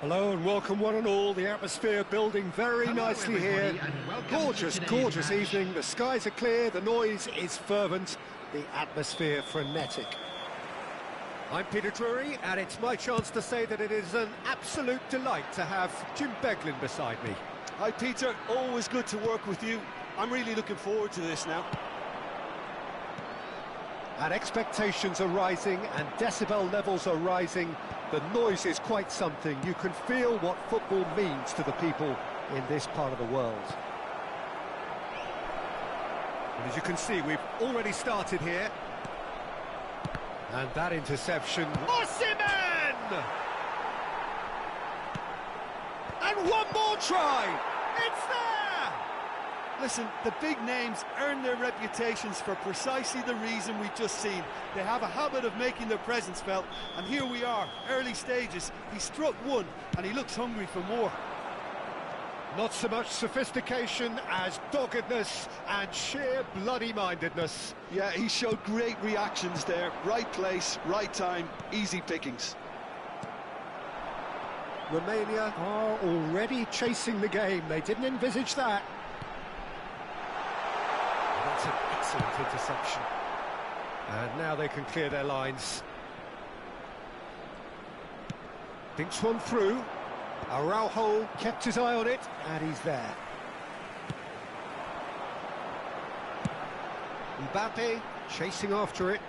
Hello and welcome one and all. The atmosphere building very nicely here. Gorgeous, gorgeous evening. The skies are clear, the noise is fervent, the atmosphere frenetic. I'm Peter Drury, and it's my chance to say that it is an absolute delight to have Jim Beglin beside me. Hi Peter, always good to work with you. I'm really looking forward to this now. And expectations are rising and decibel levels are rising. The noise is quite something. You can feel what football means to the people in this part of the world. And as you can see, we've already started here. And that interception... Osimhen! And one more try! It's there! Listen, the big names earn their reputations for precisely the reason we've just seen. They have a habit of making their presence felt, and here we are, early stages. He struck one, and he looks hungry for more. Not so much sophistication as doggedness and sheer bloody-mindedness. Yeah, he showed great reactions there. Right place, right time, easy pickings. Romania are already chasing the game. They didn't envisage that. That's an excellent interception. And now they can clear their lines. Thinks one through. Araujo kept his eye on it, and he's there. Mbappe chasing after it.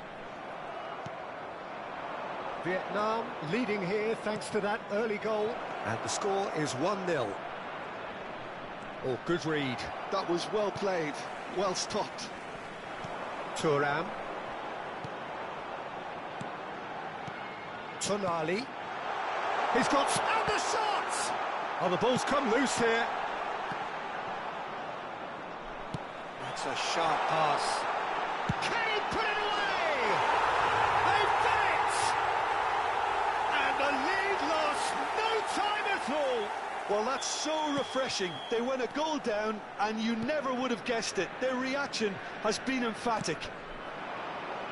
Vietnam leading here thanks to that early goal. And the score is 1-0. Oh, good read. That was well played, well stopped. Thuram. Tonali. He's got... And the shot! Oh, the ball's come loose here. That's a sharp pass. Can he put it away? They've done it! And the lead lost no time at all. Well, that's so refreshing. They went a goal down, and you never would have guessed it. Their reaction has been emphatic.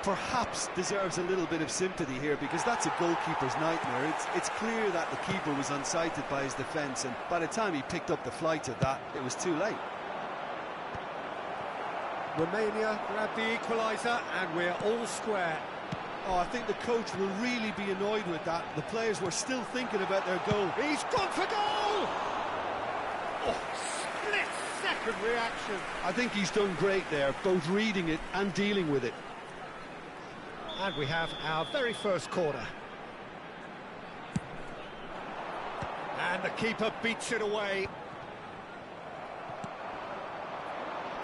Perhaps deserves a little bit of sympathy here, because that's a goalkeeper's nightmare. It's clear that the keeper was unsighted by his defence, and by the time he picked up the flight of that, it was too late. Romania grabbed the equaliser, and we're all square. Oh, I think the coach will really be annoyed with that. The players were still thinking about their goal. He's gone for goal! Oh, split-second reaction. I think he's done great there, both reading it and dealing with it. And we have our very first corner. And the keeper beats it away.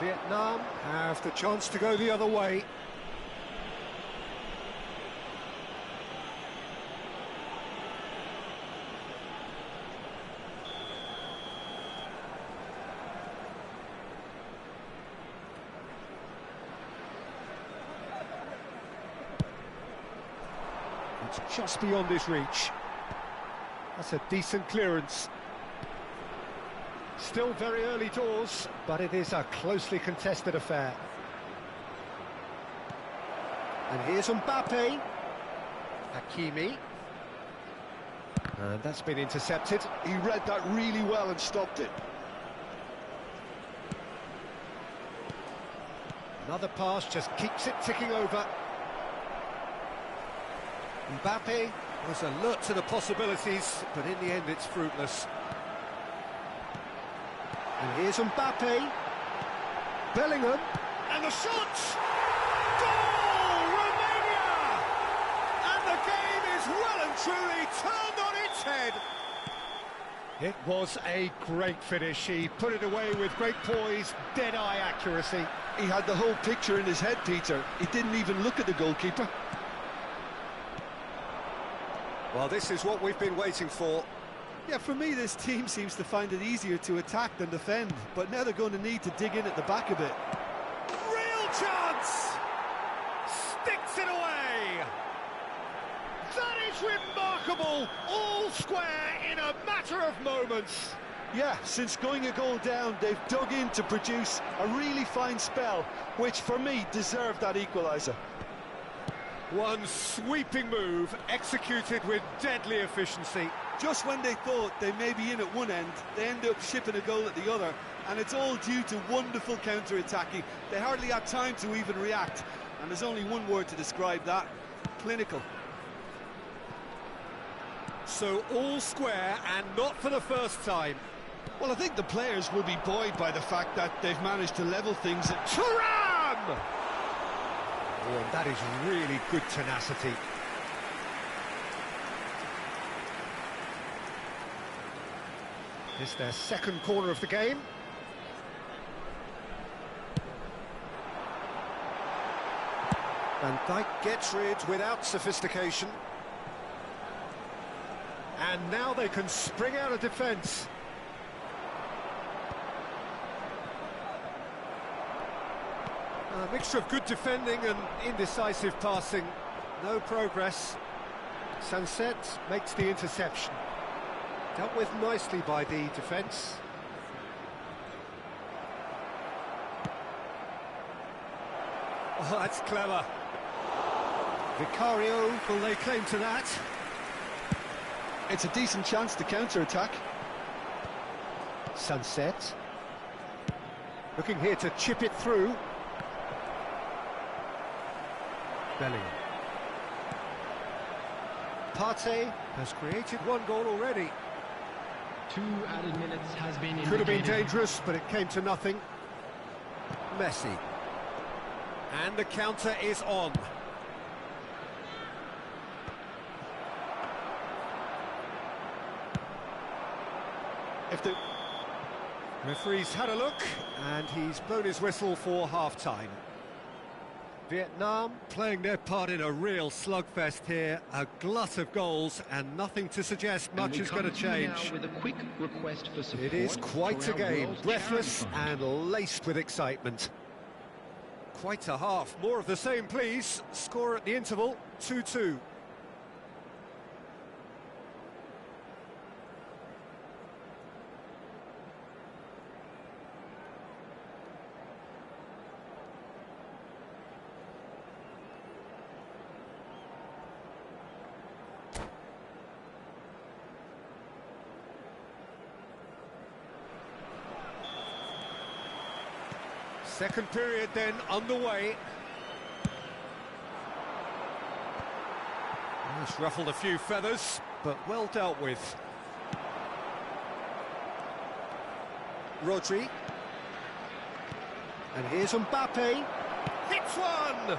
Vietnam have the chance to go the other way. It's just beyond his reach. That's a decent clearance. Still very early doors, but it is a closely contested affair. And here's Mbappe. Hakimi. And that's been intercepted. He read that really well and stopped it. Another pass just keeps it ticking over. Mbappe was alert to the possibilities, but in the end it's fruitless. And here's Mbappe. Bellingham. And the shot! Goal! Romania! And the game is well and truly turned on its head. It was a great finish. He put it away with great poise, dead-eye accuracy. He had the whole picture in his head, Peter. He didn't even look at the goalkeeper. Well, this is what we've been waiting for. Yeah, for me, this team seems to find it easier to attack than defend, but now they're going to need to dig in at the back a bit. Real chance! Sticks it away! That is remarkable! All square in a matter of moments. Yeah, since going a goal down, they've dug in to produce a really fine spell, which for me deserved that equaliser. One sweeping move, executed with deadly efficiency. Just when they thought they may be in at one end, they end up shipping a goal at the other, and it's all due to wonderful counter-attacking. They hardly had time to even react, and there's only one word to describe that: clinical. So all square, and not for the first time. Well, I think the players will be buoyed by the fact that they've managed to level things at Thuram! Oh, and that is really good tenacity. It's their second corner of the game. Van Dijk gets rid without sophistication. And now they can spring out of defence. A mixture of good defending and indecisive passing. No progress. Sunset makes the interception. Dealt with nicely by the defence. Oh, that's clever. Vicario will lay claim to that. It's a decent chance to counter-attack. Sunset. Looking here to chip it through. Bellingham. Partey has created one goal already. 2 added minutes has been indicated. Could have been dangerous, but it came to nothing. Messi. And the counter is on. If the referee's had a look, and he's blown his whistle for half-time. Vietnam playing their part in a real slugfest here, a glut of goals, and nothing to suggest much is going to change. With a quick request for support. It is quite a game, breathless and laced with excitement. Quite a half, more of the same please. Score at the interval, 2-2. Second period then underway. It's ruffled a few feathers, but well dealt with. Rodri. And here's Mbappe. Hits one!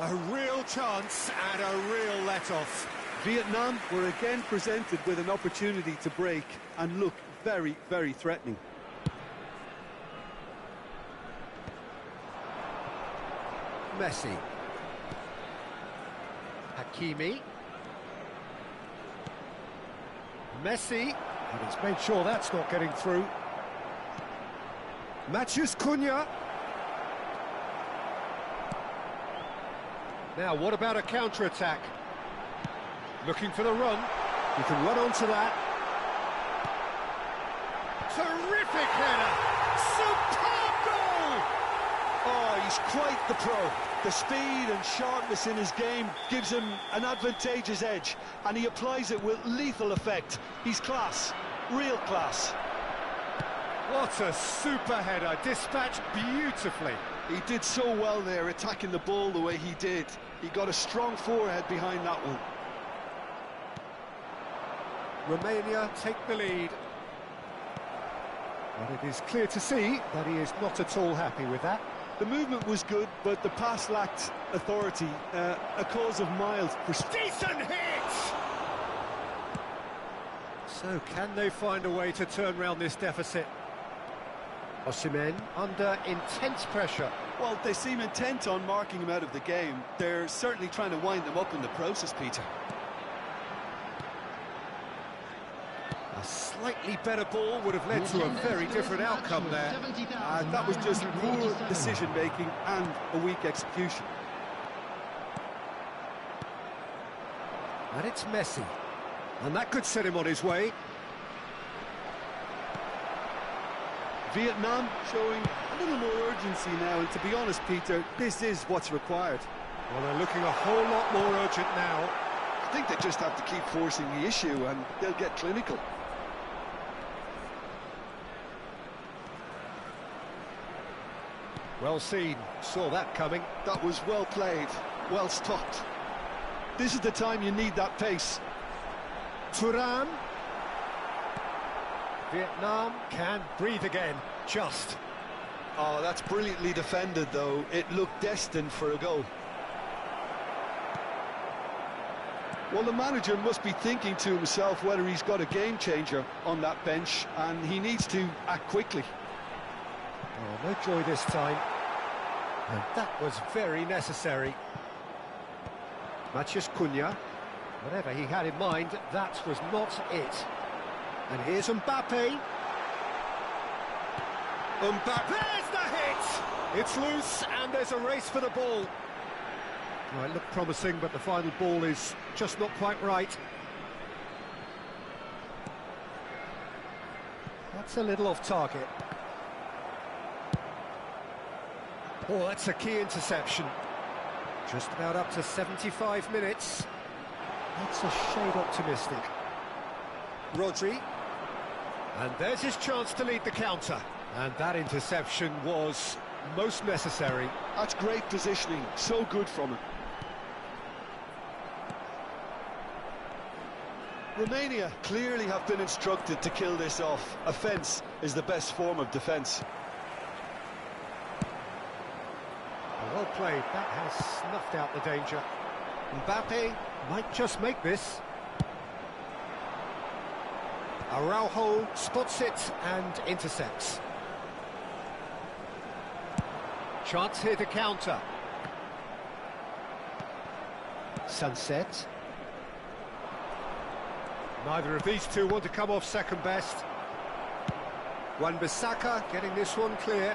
A real chance and a real let-off. Vietnam were again presented with an opportunity to break and look very, very threatening. Messi. Hakimi. Messi. And he's made sure that's not getting through. Matheus Cunha. Now, what about a counter-attack? Looking for the run. You can run onto that. Terrific header! Superb goal! Oh, he's quite the pro. The speed and sharpness in his game gives him an advantageous edge, and he applies it with lethal effect. He's class, real class. What a super header, dispatched beautifully. He did so well there, attacking the ball the way he did. He got a strong forehead behind that one. Romania take the lead. And it is clear to see that he is not at all happy with that. The movement was good, but the pass lacked authority, a cause of mild frustration. Decent hit! So can they find a way to turn round this deficit? Osimhen under intense pressure. Well, they seem intent on marking him out of the game. They're certainly trying to wind them up in the process, Peter. A slightly better ball would have led to a very different outcome there. And that was just poor decision-making and a weak execution. And it's Messi. And that could set him on his way. Vietnam showing a little more urgency now, and to be honest, Peter, this is what's required. Well, they're looking a whole lot more urgent now. I think they just have to keep forcing the issue and they'll get clinical. Well seen, saw that coming. That was well played, well stopped. This is the time you need that pace. Thuram. Vietnam can breathe again, just. Oh, that's brilliantly defended, though. It looked destined for a goal. Well, the manager must be thinking to himself whether he's got a game changer on that bench, and he needs to act quickly. Oh, no joy this time. And that was very necessary. Matheus Cunha. Whatever he had in mind, that was not it. And here's Mbappe. Mbappe! There's the hit! It's loose, and there's a race for the ball. Well, it looked promising, but the final ball is just not quite right. That's a little off target. Oh, that's a key interception. Just about up to 75 minutes. That's a shade optimistic. Rodri. And there's his chance to lead the counter. And that interception was most necessary. That's great positioning, so good from him. Romania clearly have been instructed to kill this off. Offence is the best form of defence. Well played, that has snuffed out the danger. Mbappe might just make this. Araujo spots it and intercepts. Chance here to counter. Sunset. Neither of these two want to come off second best. Wan-Bissaka getting this one clear.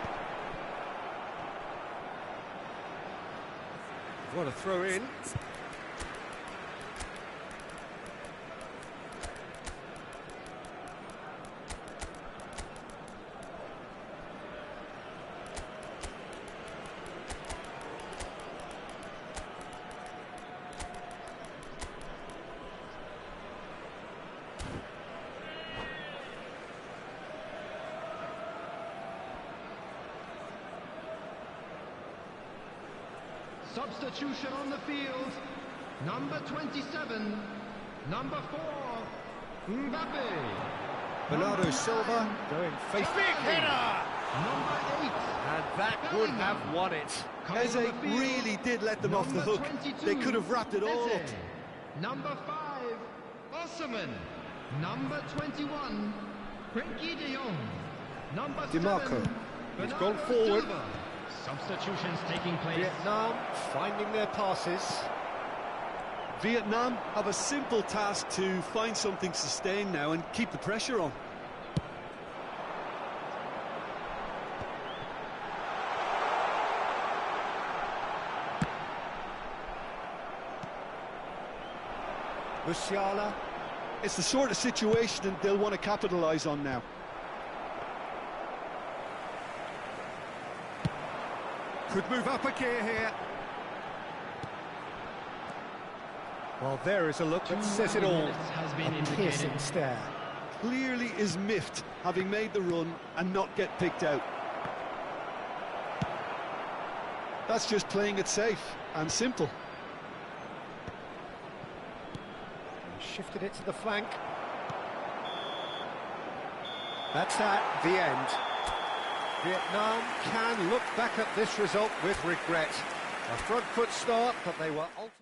What a throw in. Substitution on the field. Number 27, number 4, Mbappe. Bernardo Silva going face. Big hitter! Number 8. And that would have won it. Eze really did let them off the hook. They could have wrapped it all up. Number 5, Osman. Number 21, Frenkie de Jong. Number DiMarco. 7, He's Bernardo gone forward. Silva. Substitutions taking place. Vietnam finding their passes. Vietnam have a simple task to find something sustained now and keep the pressure on. Musiala. It's the sort of situation that they'll want to capitalise on now. Could move up a gear here. Well, there is a look that says it all. Has been A piercing stare. Clearly is miffed, having made the run and not get picked out. That's just playing it safe and simple. Shifted it to the flank. That's at the end. Vietnam can look back at this result with regret. A front foot start, but they were ultimately...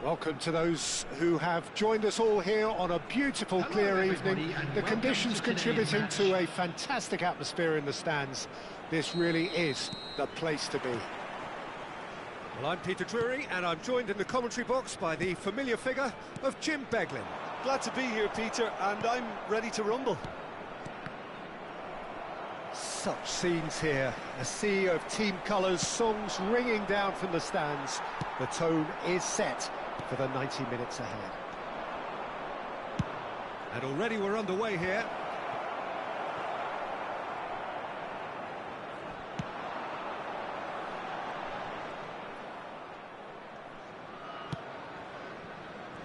Welcome to those who have joined us all here on a beautiful, Hello, clear everybody, evening. and The welcome conditions to today's contributing match. to a fantastic atmosphere in the stands. This really is the place to be. Well, I'm Peter Drury, and I'm joined in the commentary box by the familiar figure of Jim Beglin. Glad to be here, Peter, and I'm ready to rumble. Such scenes here, a sea of team colours, songs ringing down from the stands. The tone is set for the 90 minutes ahead. And already we're underway here.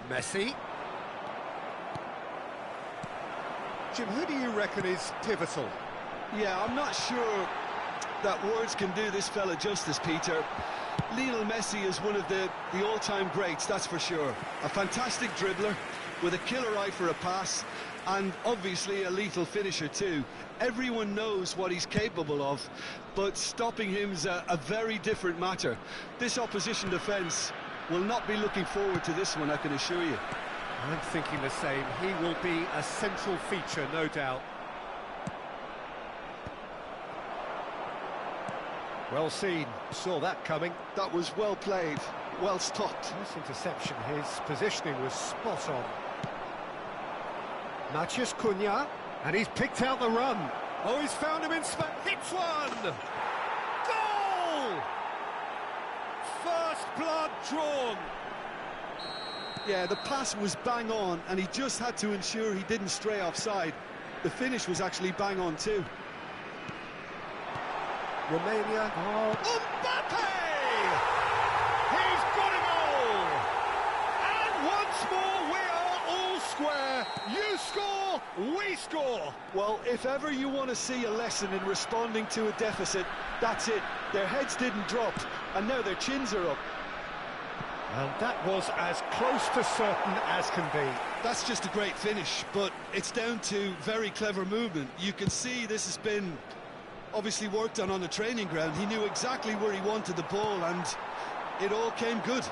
Messi. Jim, who do you reckon is pivotal? Yeah, I'm not sure that words can do this fella justice, Peter. Lionel Messi is one of the all-time greats, that's for sure. A fantastic dribbler with a killer eye for a pass, and obviously a lethal finisher too. Everyone knows what he's capable of, but stopping him's a very different matter. This opposition defence will not be looking forward to this one, I can assure you. I'm thinking the same. He will be a central feature, no doubt. Well seen, saw that coming. That was well played, well stopped. Nice interception, his positioning was spot on. Matheus Cunha, and he's picked out the run. Oh, he's found him in space. Hits one! Goal! First blood drawn. Yeah, the pass was bang on, and he just had to ensure he didn't stray offside. The finish was actually bang on too. Romania. Oh, Mbappe! He's got a goal! And once more, we are all square. You score, we score. Well, if ever you want to see a lesson in responding to a deficit, that's it. Their heads didn't drop, and now their chins are up. And that was as close to certain as can be. That's just a great finish, but it's down to very clever movement. You can see this has been obviously worked on the training ground. He knew exactly where he wanted the ball, and it all came good.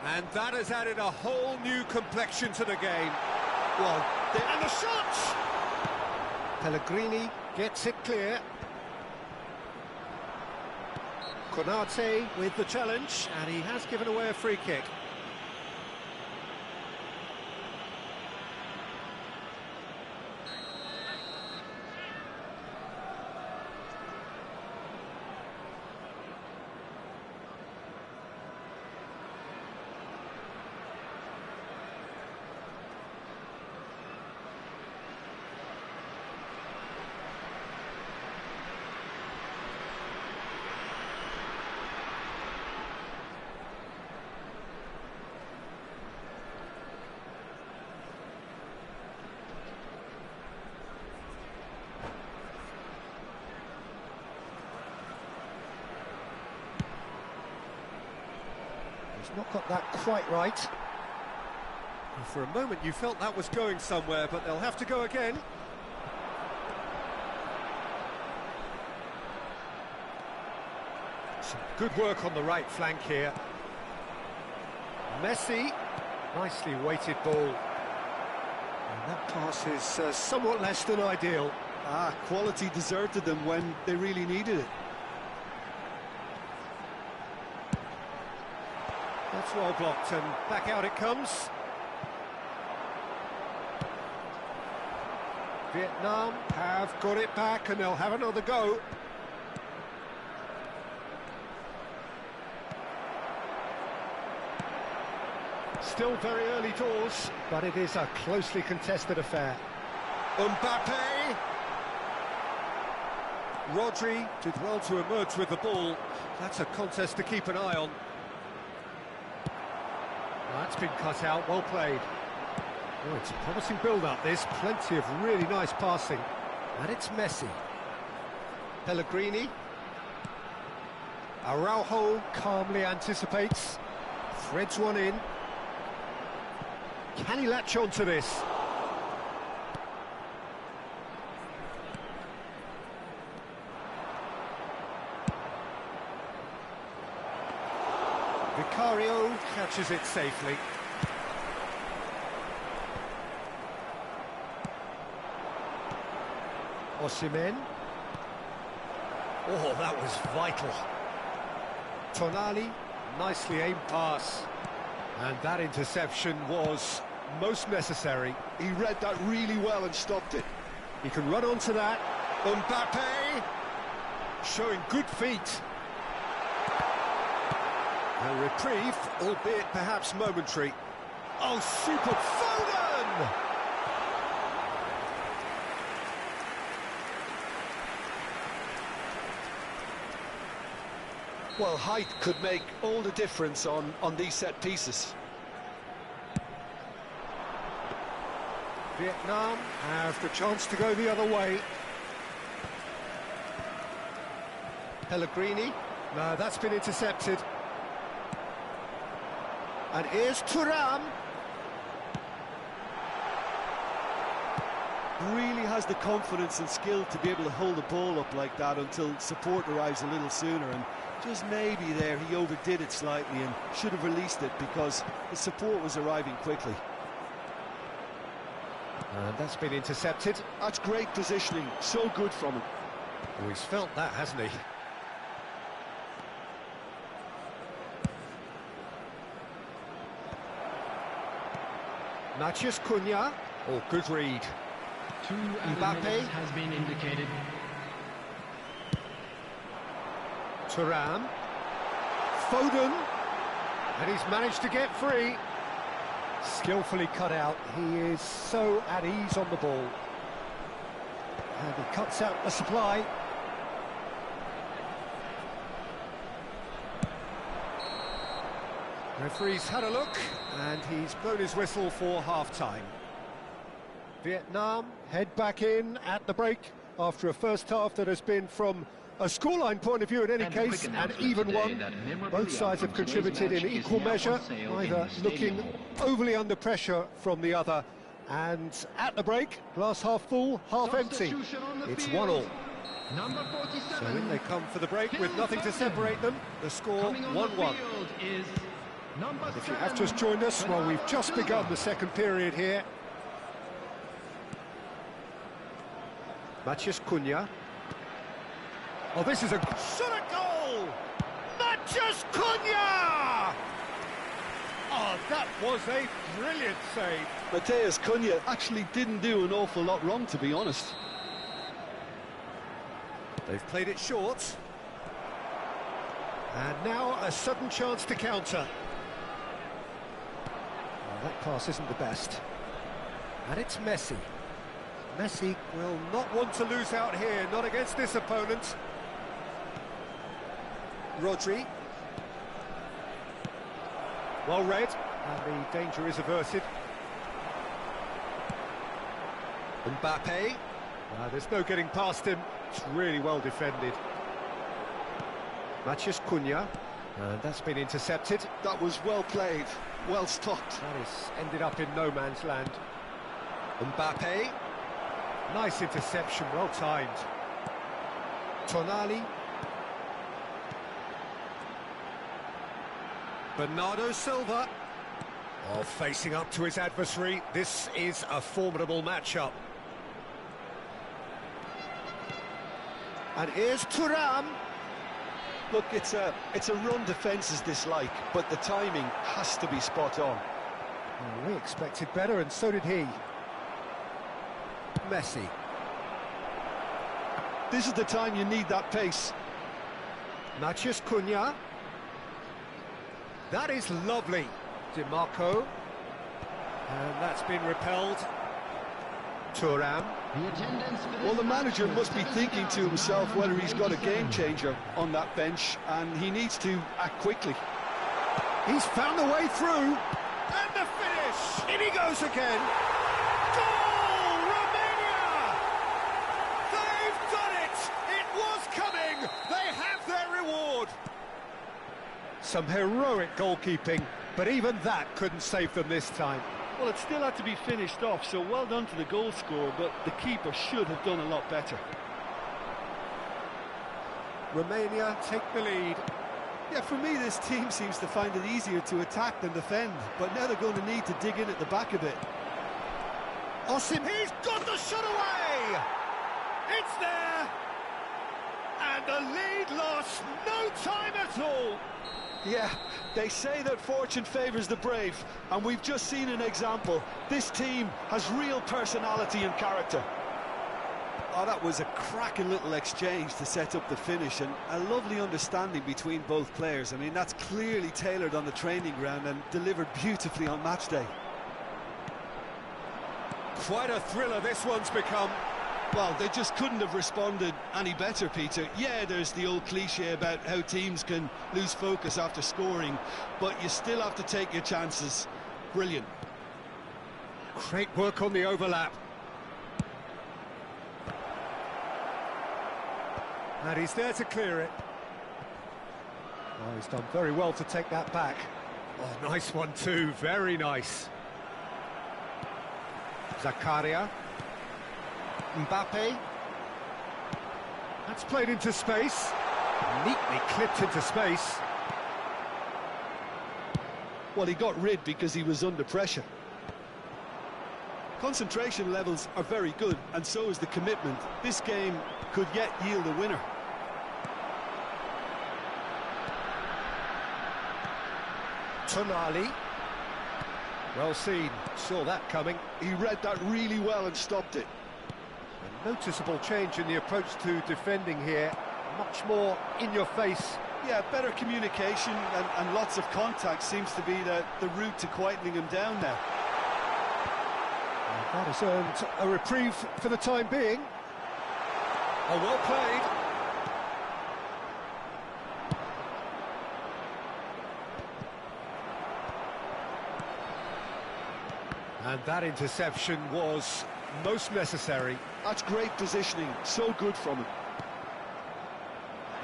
And that has added a whole new complexion to the game. Well, And the shot! Pellegrini gets it clear. Konate with the challenge, and he has given away a free kick. He's not got that quite right. For a moment you felt that was going somewhere, but they'll have to go again. Some good work on the right flank here. Messi, nicely weighted ball. And that pass is somewhat less than ideal. Quality deserted them when they really needed it. That's well blocked, and back out it comes. Vietnam have got it back, and they'll have another go. Still very early doors, but it is a closely contested affair. Mbappe! Rodri did well to emerge with the ball. That's a contest to keep an eye on. That's been cut out, well played. Oh, it's a promising build-up, this. Plenty of really nice passing. And it's Messi. Pellegrini. Araujo calmly anticipates. Threads one in. Can he latch on to this? Mario catches it safely. Osimhen. Oh, that was vital. Tonali, nicely aimed pass. And that interception was most necessary. He read that really well and stopped it. He can run onto that. Mbappe showing good feet. A reprieve, albeit perhaps momentary. Oh, super Foden! Well, height could make all the difference on these set pieces. Vietnam have the chance to go the other way. Pellegrini. No, that's been intercepted. And here's Thuram. Really has the confidence and skill to be able to hold the ball up like that until support arrives a little sooner, and just maybe there he overdid it slightly and should have released it because the support was arriving quickly. And that's been intercepted. That's great positioning, so good from him. Oh, he's felt that, hasn't he? Matheus Cunha. Oh, good read. Two Mbappe. minutes has been indicated. Thuram. Foden. And he's managed to get free. Skillfully cut out. He is so at ease on the ball. And he cuts out the supply. Referee's had a look, and he's blown his whistle for half-time. Vietnam head back in at the break after a first half that has been, from a scoreline point of view in any case, an even one. Both sides have contributed in equal measure, neither looking overly under pressure from the other. And at the break, glass half full, half empty. It's 1-1. Number 47. So in they come for the break with nothing to separate them. The score 1-1. If you have just joined us, well, we've just begun the second period here. Matheus Cunha. Oh, this is a shot at goal! Matheus Cunha! Oh, that was a brilliant save. Matheus Cunha actually didn't do an awful lot wrong, to be honest. They've played it short. And now a sudden chance to counter. Oh, that pass isn't the best. And it's Messi. Messi will not want to lose out here, not against this opponent. Rodri. Well read, and the danger is averted. Mbappe. There's no getting past him. It's really well defended. Matheus Cunha. And that's been intercepted. That was well played, well stopped. That is ended up in no man's land. Mbappe. Nice interception, well timed. Tonali. Bernardo Silva. Oh, facing up to his adversary. This is a formidable matchup. And here's Thuram. Look, it's a run defence's dislike, but the timing has to be spot on. Well, we expected better, and so did he. Messi. This is the time you need that pace. Matheus Cunha. That is lovely. DiMarco. And that's been repelled. Thuram. Well, the manager must be thinking to himself whether he's got a game changer on that bench, and he needs to act quickly. He's found the way through. And the finish. In he goes again. Goal, Romania! They've done it! It was coming! They have their reward! Some heroic goalkeeping, but even that couldn't save them this time. Well, it still had to be finished off, so well done to the goal scorer, but the keeper should have done a lot better. Romania take the lead. Yeah, for me, this team seems to find it easier to attack than defend, but now they're going to need to dig in at the back a bit. Osim, he's got the shot away! It's there! And the lead lost no time at all! Yeah, they say that fortune favours the brave, and we've just seen an example. This team has real personality and character. Oh, that was a cracking little exchange to set up the finish, and a lovely understanding between both players. I mean, that's clearly tailored on the training ground and delivered beautifully on match day. Quite a thriller this one's become. Well, they just couldn't have responded any better, Peter. Yeah, there's the old cliche about how teams can lose focus after scoring, but you still have to take your chances. Brilliant. Great work on the overlap. And he's there to clear it. Oh, he's done very well to take that back. Oh, nice one too, very nice. Zakaria. Mbappe. That's played into space. Neatly clipped into space. Well, he got rid because he was under pressure. Concentration levels are very good, and so is the commitment. This game could yet yield a winner. Tonali. Well seen, saw that coming. He read that really well and stopped it. A noticeable change in the approach to defending here. Much more in your face. Yeah, better communication and lots of contact seems to be the route to quietening him down now. And that has earned a reprieve for the time being. Oh, well played. And that interception was most necessary. That's great positioning, so good from him.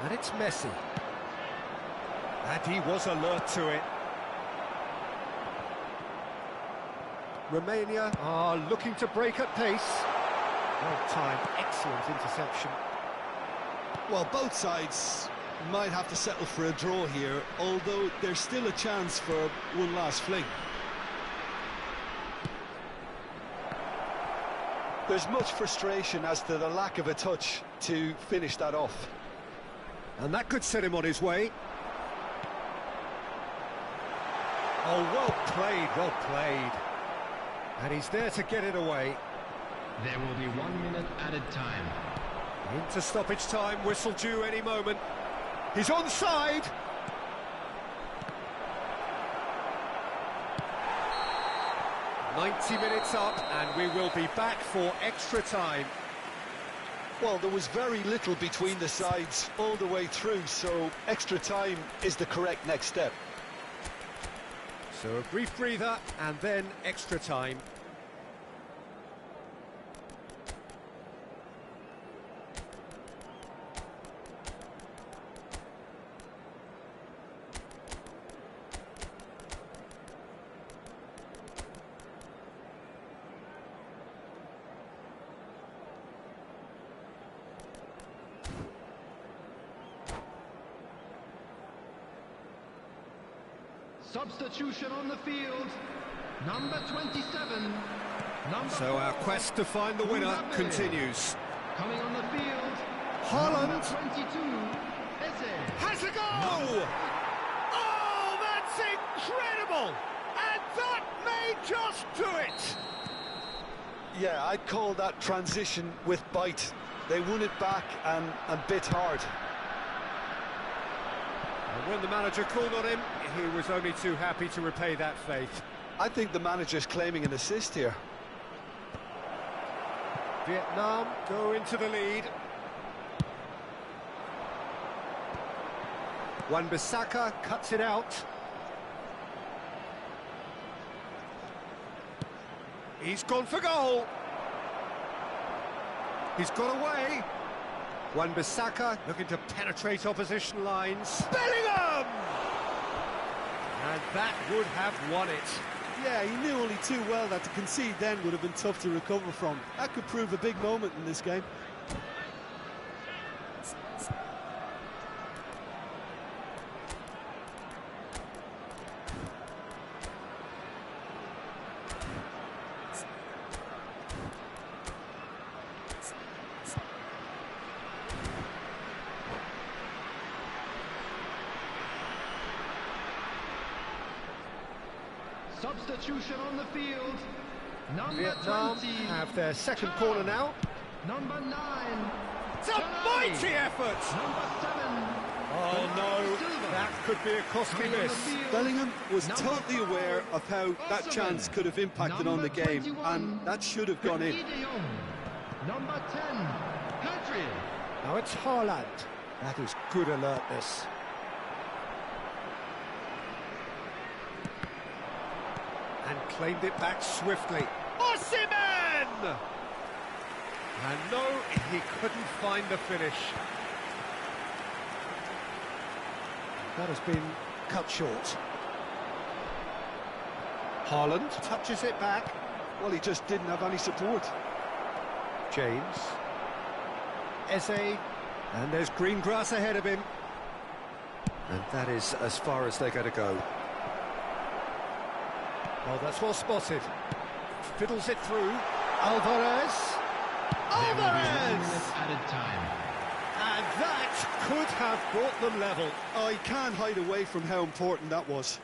And it's Messi. And he was alert to it. Romania are looking to break at pace. Well timed, excellent interception. Well, both sides might have to settle for a draw here, although there's still a chance for one last fling. There's much frustration as to the lack of a touch to finish that off. And that could set him on his way. Oh, well played, well played. And he's there to get it away. There will be 1 minute added time. Into stoppage time, whistle due any moment. He's onside. "90 minutes up, and we will be back for extra time." Well, there was very little between the sides all the way through, so extra time is the correct next step. So a brief breather, and then extra time. Substitution on the field. Number 27. So our quest to find the winner continues. Coming on the field. Haaland. Number 22. Eze. Has a goal! Oh, that's incredible! And that may just do it! Yeah, I'd call that transition with bite. They won it back and bit hard. And when the manager called on him, he was only too happy to repay that faith. I think the manager's claiming an assist here. Vietnam go into the lead. Wan-Bissaka cuts it out. He's gone for goal. He's got away. Wan-Bissaka looking to penetrate opposition lines. Bellingham! And that would have won it. Yeah, he knew only too well that to concede then would have been tough to recover from. That could prove a big moment in this game. Substitution on the field. Number Vietnam 20. have their second Chang. corner now. Number 9. It's a Chang. mighty effort! Number 7. Oh no, Silva. that could be a costly Coming on the miss. field. Bellingham was Number totally 5, aware of how that Osimhen. chance could have impacted on the Number game, 21, and that should have gone in. Frenkie de Jong. Number 10. Pedri. Now it's Haaland. That is good alertness. And claimed it back swiftly. Osimhen! And no, he couldn't find the finish. That has been cut short. Haaland touches it back. Well, he just didn't have any support. James. Eze. And there's green grass ahead of him. And that is as far as they're going to go. Well, that's well spotted. Fiddles it through. Alvarez. There will be 1 Alvarez! minute added time. And that could have brought them level. Oh, he can't hide away from how important that was.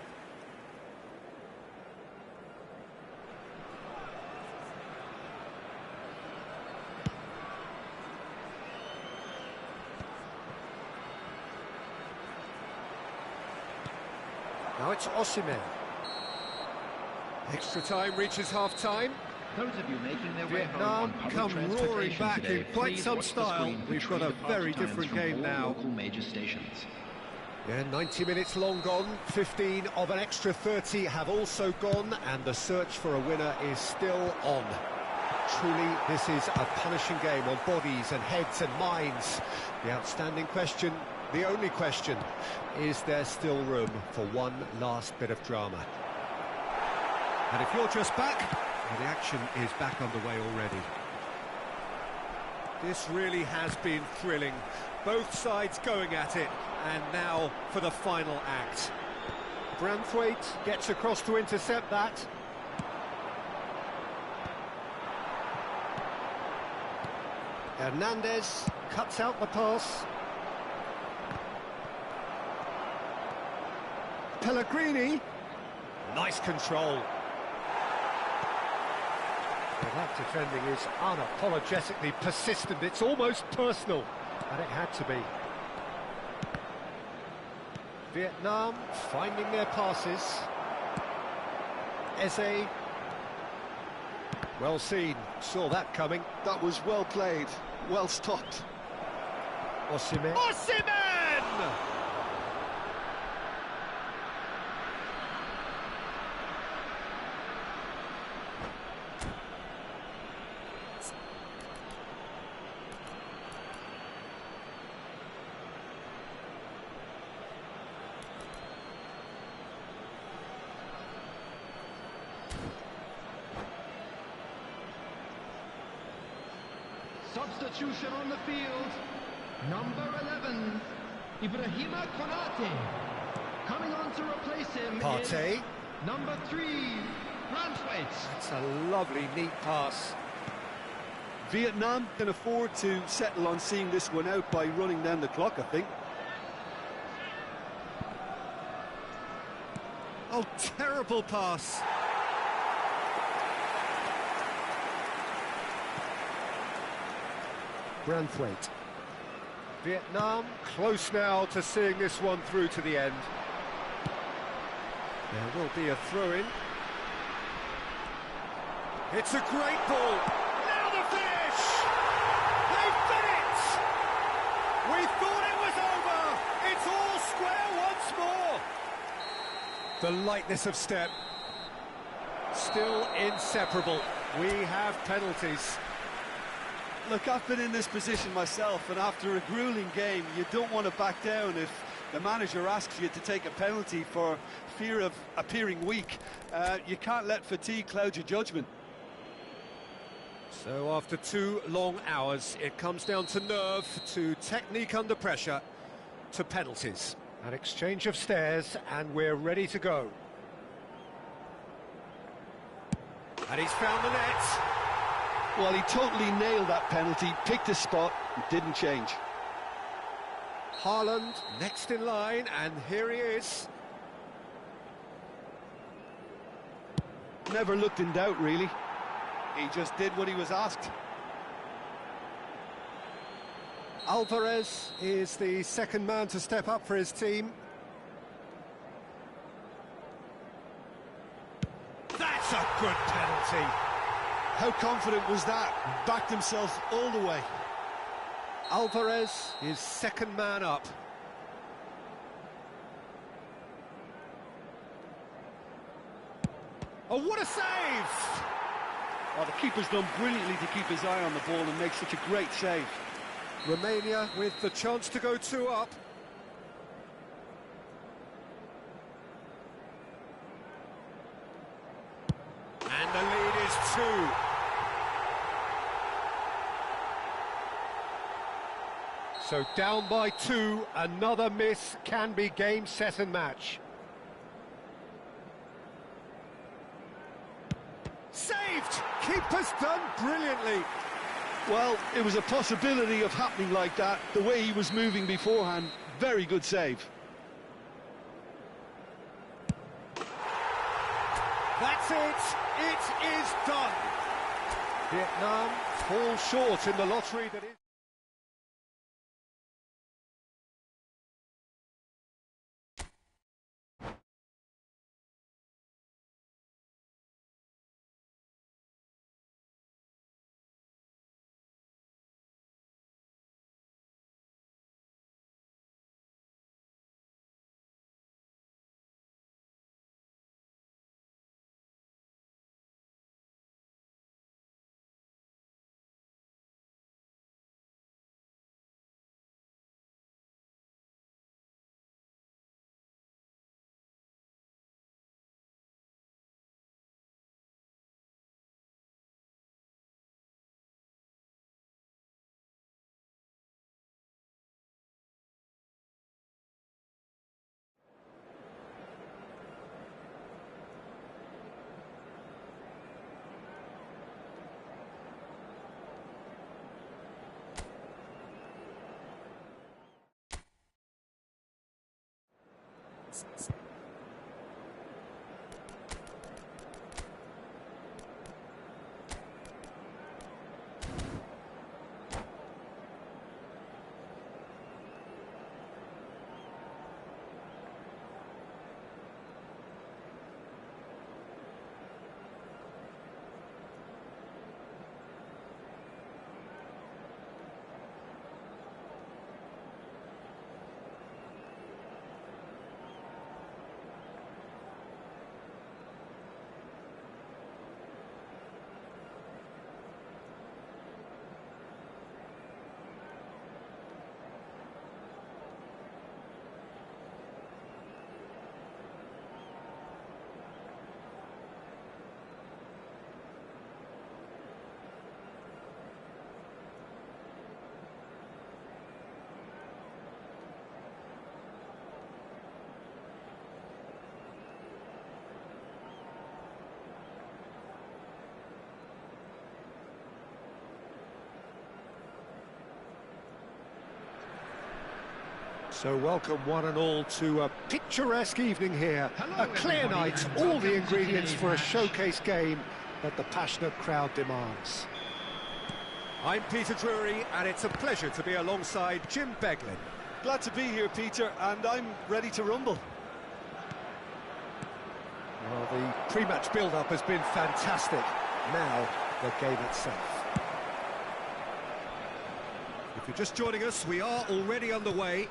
Now it's Osimhen. Extra time reaches half-time. Those of you making their way home Vietnam on public come roaring transportation back today, in quite please some watch the style. screen for We've got true a very departure different times from game all now. local major stations. Yeah, 90 minutes long gone, 15 of an extra 30 have also gone, and the search for a winner is still on. Truly, this is a punishing game on bodies and heads and minds. The outstanding question, the only question, is there still room for one last bit of drama? And if you're just back, well, the action is back underway already. This really has been thrilling. Both sides going at it, and now for the final act. Branthwaite gets across to intercept that. Hernandez cuts out the pass. Pellegrini. Nice control. Well, that defending is unapologetically persistent. It's almost personal, and it had to be. Vietnam finding their passes. Eze. Well seen, saw that coming. That was well played, well stopped. Osimhen. Osimhen! Substitution on the field. Number 11, Ibrahima Konate. Coming on to replace him Partey. is number 3, Branthwaite. It's a lovely, neat pass. Vietnam can afford to settle on seeing this one out by running down the clock, I think. Oh, terrible pass. Branthwaite. Vietnam close now to seeing this one through to the end. There will be a throw-in. It's a great ball. Now the finish! They've done it! We thought it was over! It's all square once more! The lightness of step. Still inseparable. We have penalties. Look, I've been in this position myself, and after a grueling game, you don't want to back down if the manager asks you to take a penalty for fear of appearing weak. You can't let fatigue cloud your judgment. So after 2 long hours, it comes down to nerve, to technique under pressure, to penalties. An exchange of stares, and we're ready to go. And he's found the net. Well, he totally nailed that penalty, picked a spot, and didn't change. Haaland next in line, and here he is. Never looked in doubt, really. He just did what he was asked. Alvarez is the second man to step up for his team. That's a good penalty. How confident was that? Backed himself all the way. Alvarez is second man up. Oh, what a save! Oh, the keeper's done brilliantly to keep his eye on the ball and make such a great save. Romania with the chance to go 2 up. And the lead is 2. So down by 2, another miss can be game, set and match. Saved! Keeper's done brilliantly. Well, it was a possibility of happening like that. The way he was moving beforehand, very good save. That's it! It is done! Vietnam fall short in the lottery that is... So welcome one and all to a picturesque evening here. Hello, A clear everybody, night, and all welcome the to ingredients today's for a match. showcase game that the passionate crowd demands. I'm Peter Drury, and it's a pleasure to be alongside Jim Beglin. Glad to be here, Peter, and I'm ready to rumble. Well, the pre-match build-up has been fantastic. Now, the game itself. If you're just joining us, we are already underway.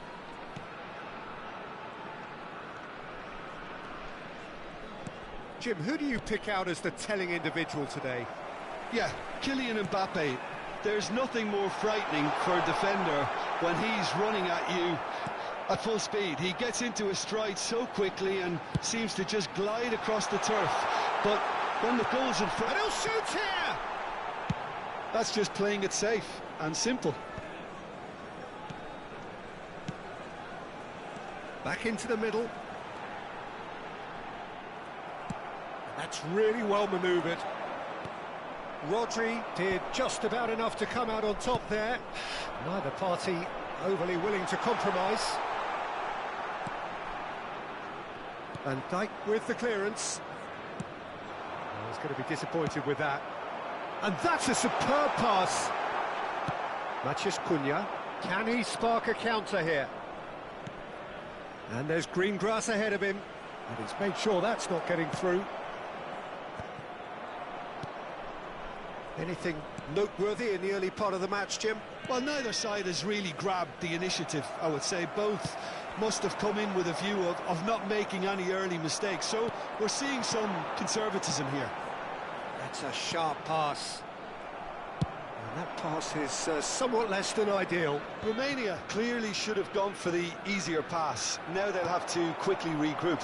Jim, who do you pick out as the telling individual today? Yeah, Kylian Mbappe. There's nothing more frightening for a defender when he's running at you at full speed. He gets into his stride so quickly and seems to just glide across the turf. But when the goal's in front... And he'll shoot here! That's just playing it safe and simple. Back into the middle. That's really well manoeuvred. Rodri did just about enough to come out on top there. Neither party overly willing to compromise. Van Dijk with the clearance. There's going to be disappointed with that. And that's a superb pass. Matheus Cunha. Can he spark a counter here? And there's green grass ahead of him. And he's made sure that's not getting through. Anything noteworthy in the early part of the match, Jim? Well, neither side has really grabbed the initiative, I would say. Both must have come in with a view of not making any early mistakes. So we're seeing some conservatism here. That's a sharp pass. And that pass is somewhat less than ideal. Romania clearly should have gone for the easier pass. Now they'll have to quickly regroup.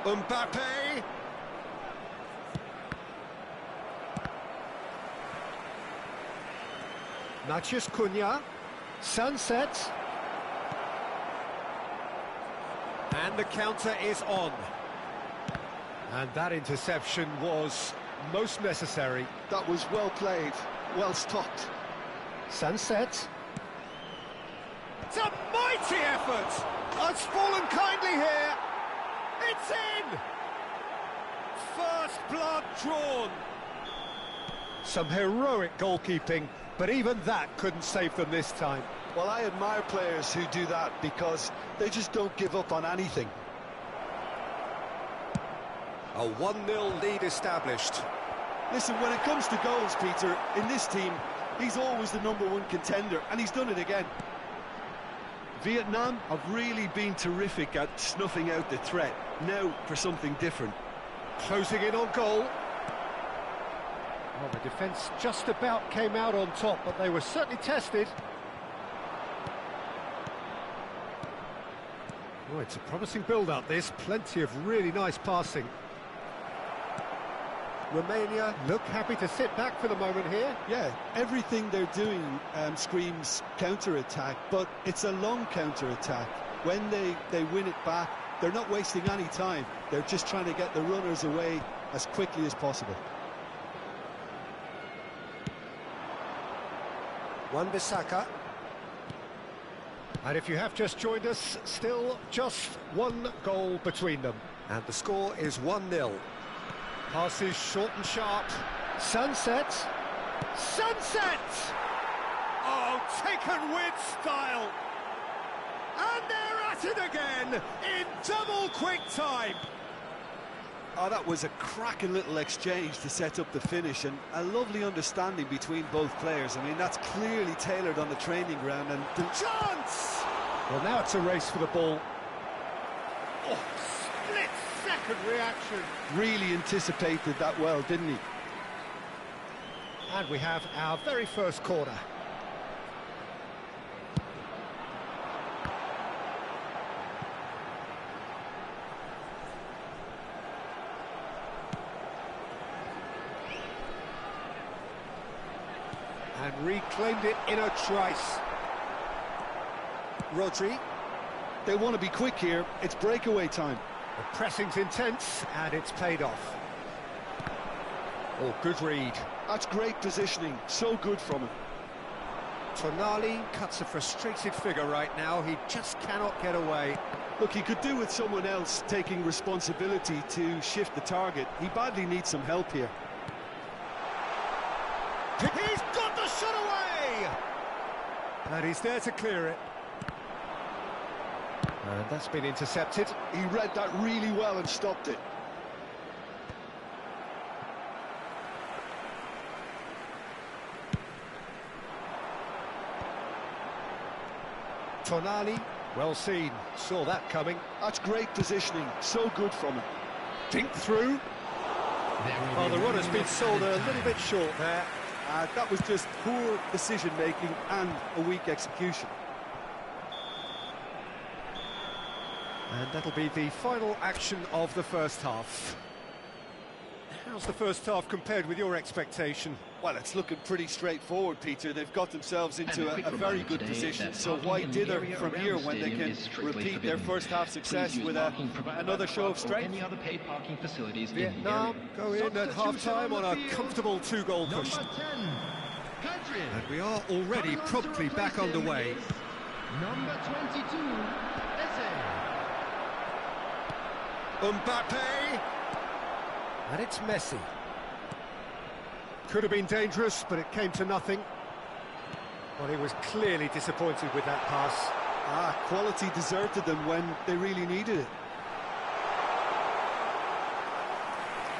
Mbappe. Matheus Cunha. Sunset. And the counter is on. And that interception was most necessary. That was well played, well stopped. Sunset. It's a mighty effort! It's fallen kindly here. It's in! First blood drawn. Some heroic goalkeeping, but even that couldn't save them this time. Well, I admire players who do that because they just don't give up on anything. A 1-0 lead established. Listen, when it comes to goals, Peter, in this team, he's always the #1 contender, and he's done it again. Vietnam have really been terrific at snuffing out the threat. Now for something different. Closing in on goal. Well, the defence just about came out on top, but they were certainly tested. Oh, it's a promising build-up, this. Plenty of really nice passing. Romania look happy to sit back for the moment here. Yeah, everything they're doing screams counter-attack, but it's a long counter-attack. When they win it back, they're not wasting any time. They're just trying to get the runners away as quickly as possible. Wan-Bissaka. And if you have just joined us, still just one goal between them. And the score is 1-0. Passes short and sharp. Sunset. Sunset! Oh, taken with style. And they're at it again in double quick time. Oh, that was a cracking little exchange to set up the finish, and a lovely understanding between both players. I mean, that's clearly tailored on the training ground, and the chance! Well, now it's a race for the ball. Oh, split-second reaction. Really anticipated that well, didn't he? And we have our very first corner. And reclaimed it in a trice. Rodri. They want to be quick here. It's breakaway time. The pressing's intense, and it's paid off. Oh, good read. That's great positioning. So good from him. Tonali cuts a frustrated figure right now. He just cannot get away. Look, he could do with someone else taking responsibility to shift the target. He badly needs some help here. He's got the shot away! And he's there to clear it. And that's been intercepted. He read that really well and stopped it. Tonali, well seen, saw that coming. That's great positioning, so good from him. Dink through. Oh, the runner's been sold a little bit short there. That was just poor decision-making and a weak execution. And that'll be the final action of the first half. How's the first half compared with your expectation? Well, it's looking pretty straightforward, Peter. They've got themselves into a very good position, so why dither from here when they can repeat their first half success with another show of strength? Vietnam go in at half-time on a comfortable 2-goal cushion. And we are already promptly back underway. Number 22, Eze. Mbappe. And it's Messi. Could have been dangerous, but it came to nothing. Well, he was clearly disappointed with that pass. Quality deserted them when they really needed it.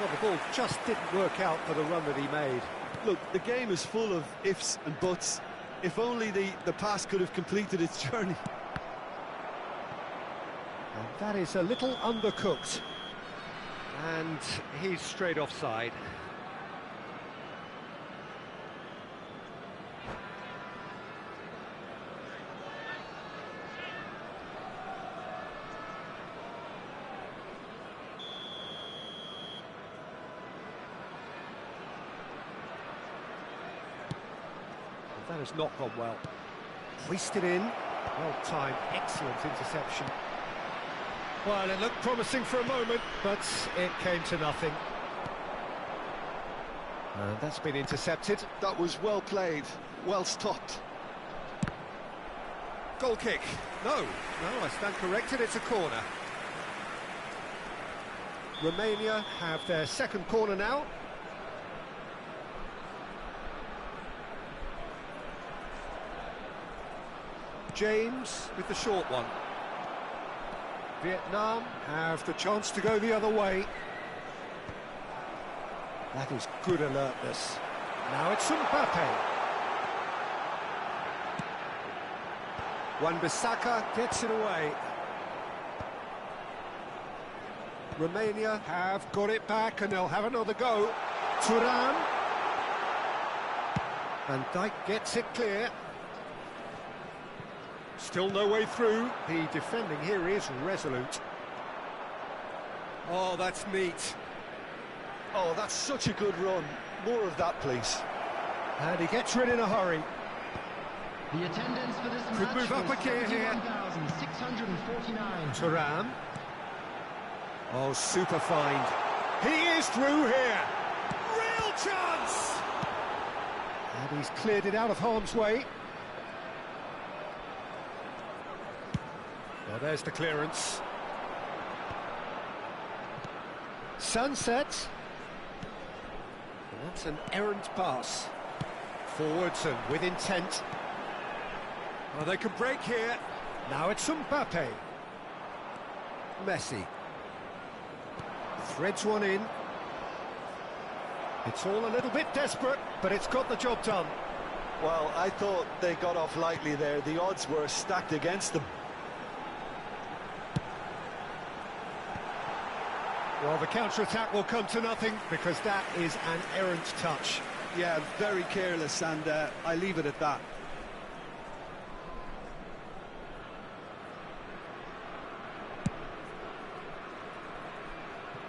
Well, the ball just didn't work out for the run that he made. Look, the game is full of ifs and buts. If only the pass could have completed its journey. And that is a little undercooked. And he's straight offside. That has not gone well. Hoisted in. Well timed, excellent interception. Well, it looked promising for a moment, but it came to nothing. And that's been intercepted. That was well played, well stopped. Goal kick. No, I stand corrected, it's a corner. Romania have their second corner now. James with the short one. Vietnam have the chance to go the other way. That is good alertness. Now it's Mbappe. Wan-Bissaka gets it away. Romania have got it back and they'll have another go. Thuram. Van Dijk gets it clear. Still no way through. The defending here is resolute. Oh, that's neat. Oh, that's such a good run. More of that, please. And he gets rid in a hurry. The attendance for this Could match move up was a gear here. 71,649. Thuram. Oh, super find. He is through here. Real chance! And he's cleared it out of harm's way. Well, there's the clearance. Sunset. And that's an errant pass. Forwards and with intent. Well, they can break here. Now it's Mbappe. Messi. Threads one in. It's all a little bit desperate, but it's got the job done. Well, I thought they got off lightly there. The odds were stacked against them. Well, the counter-attack will come to nothing because that is an errant touch. Yeah, very careless, and I leave it at that.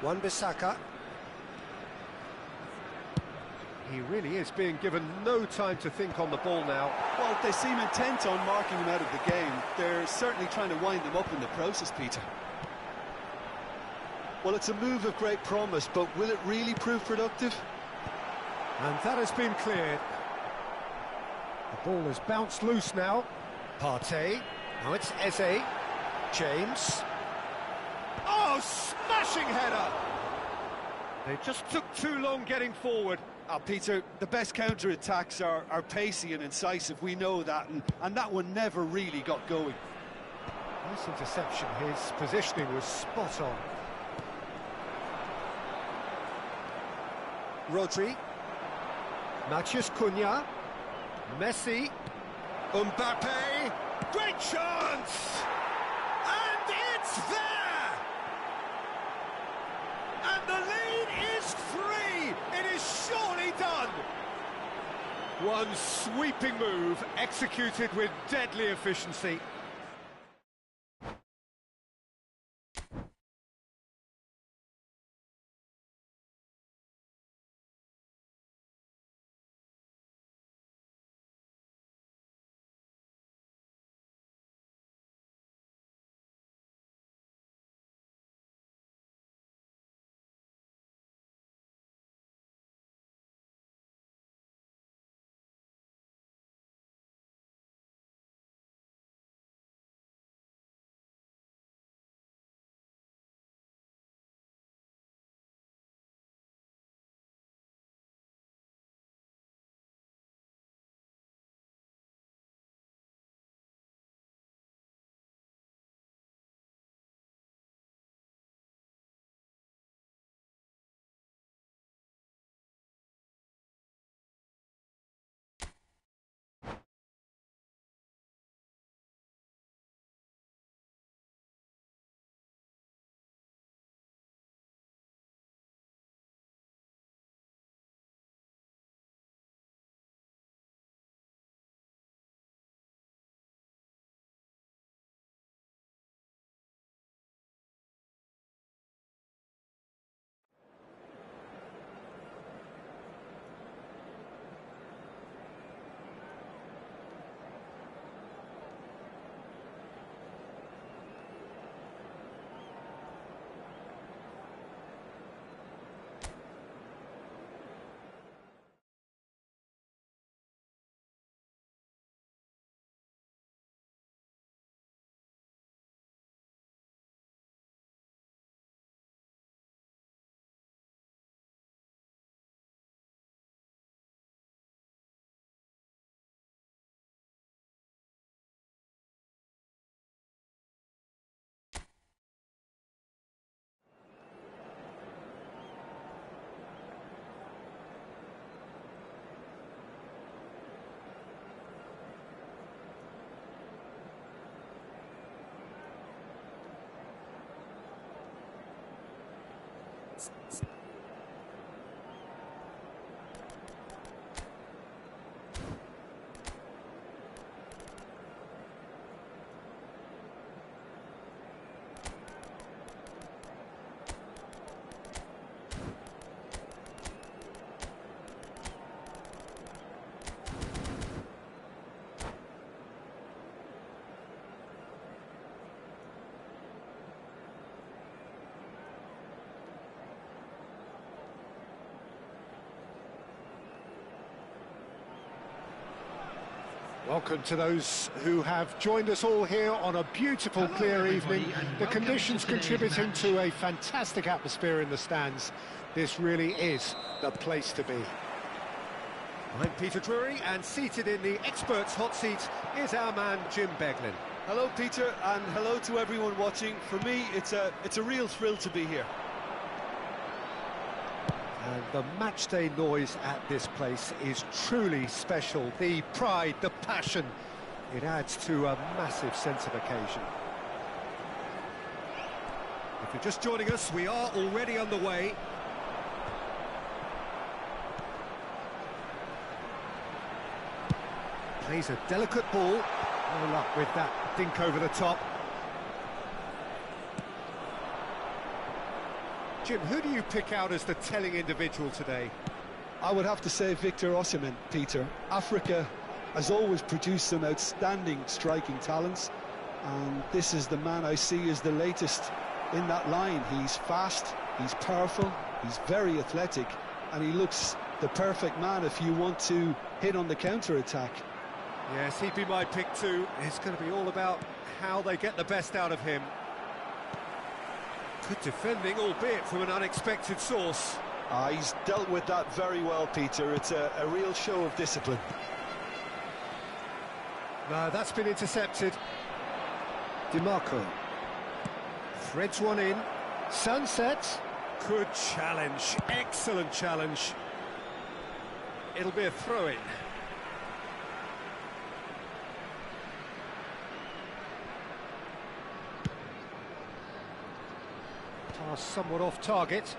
Wan-Bissaka. He really is being given no time to think on the ball now. Well, they seem intent on marking him out of the game. They're certainly trying to wind him up in the process, Peter. Well, it's a move of great promise, but will it really prove productive? And that has been cleared. The ball has bounced loose now. Partey. Now it's Eze. James. Oh, smashing header! They just took too long getting forward. Peter, the best counter-attacks are pacey and incisive, we know that, and that one never really got going. Nice interception, his positioning was spot on. Rodri. Matheus Cunha. Messi. Mbappe. Great chance! And it's there! And the lead is 3! It is surely done! One sweeping move, executed with deadly efficiency. Welcome to those who have joined us all here on a beautiful, clear evening. The conditions contributing to a fantastic atmosphere in the stands. This really is the place to be. I'm Peter Drury, and seated in the experts' hot seat is our man Jim Beglin. Hello, Peter, and hello to everyone watching. For me, it's a real thrill to be here. And the matchday noise at this place is truly special. The pride, the passion, it adds to a massive sense of occasion. If you're just joining us, we are already underway. Plays a delicate ball. No luck with that dink over the top. Jim, who do you pick out as the telling individual today? I would have to say Victor Osimhen, Peter. Africa has always produced some outstanding striking talents, and this is the man I see as the latest in that line. He's fast, he's powerful, he's very athletic, and he looks the perfect man if you want to hit on the counter-attack. Yes, he'd be my pick too. It's going to be all about how they get the best out of him. Good defending, albeit from an unexpected source. He's dealt with that very well, Peter. It's a real show of discipline. No, that's been intercepted. DiMarco threads one in. Sunset. Good challenge, excellent challenge. It'll be a throw-in. Pass somewhat off target.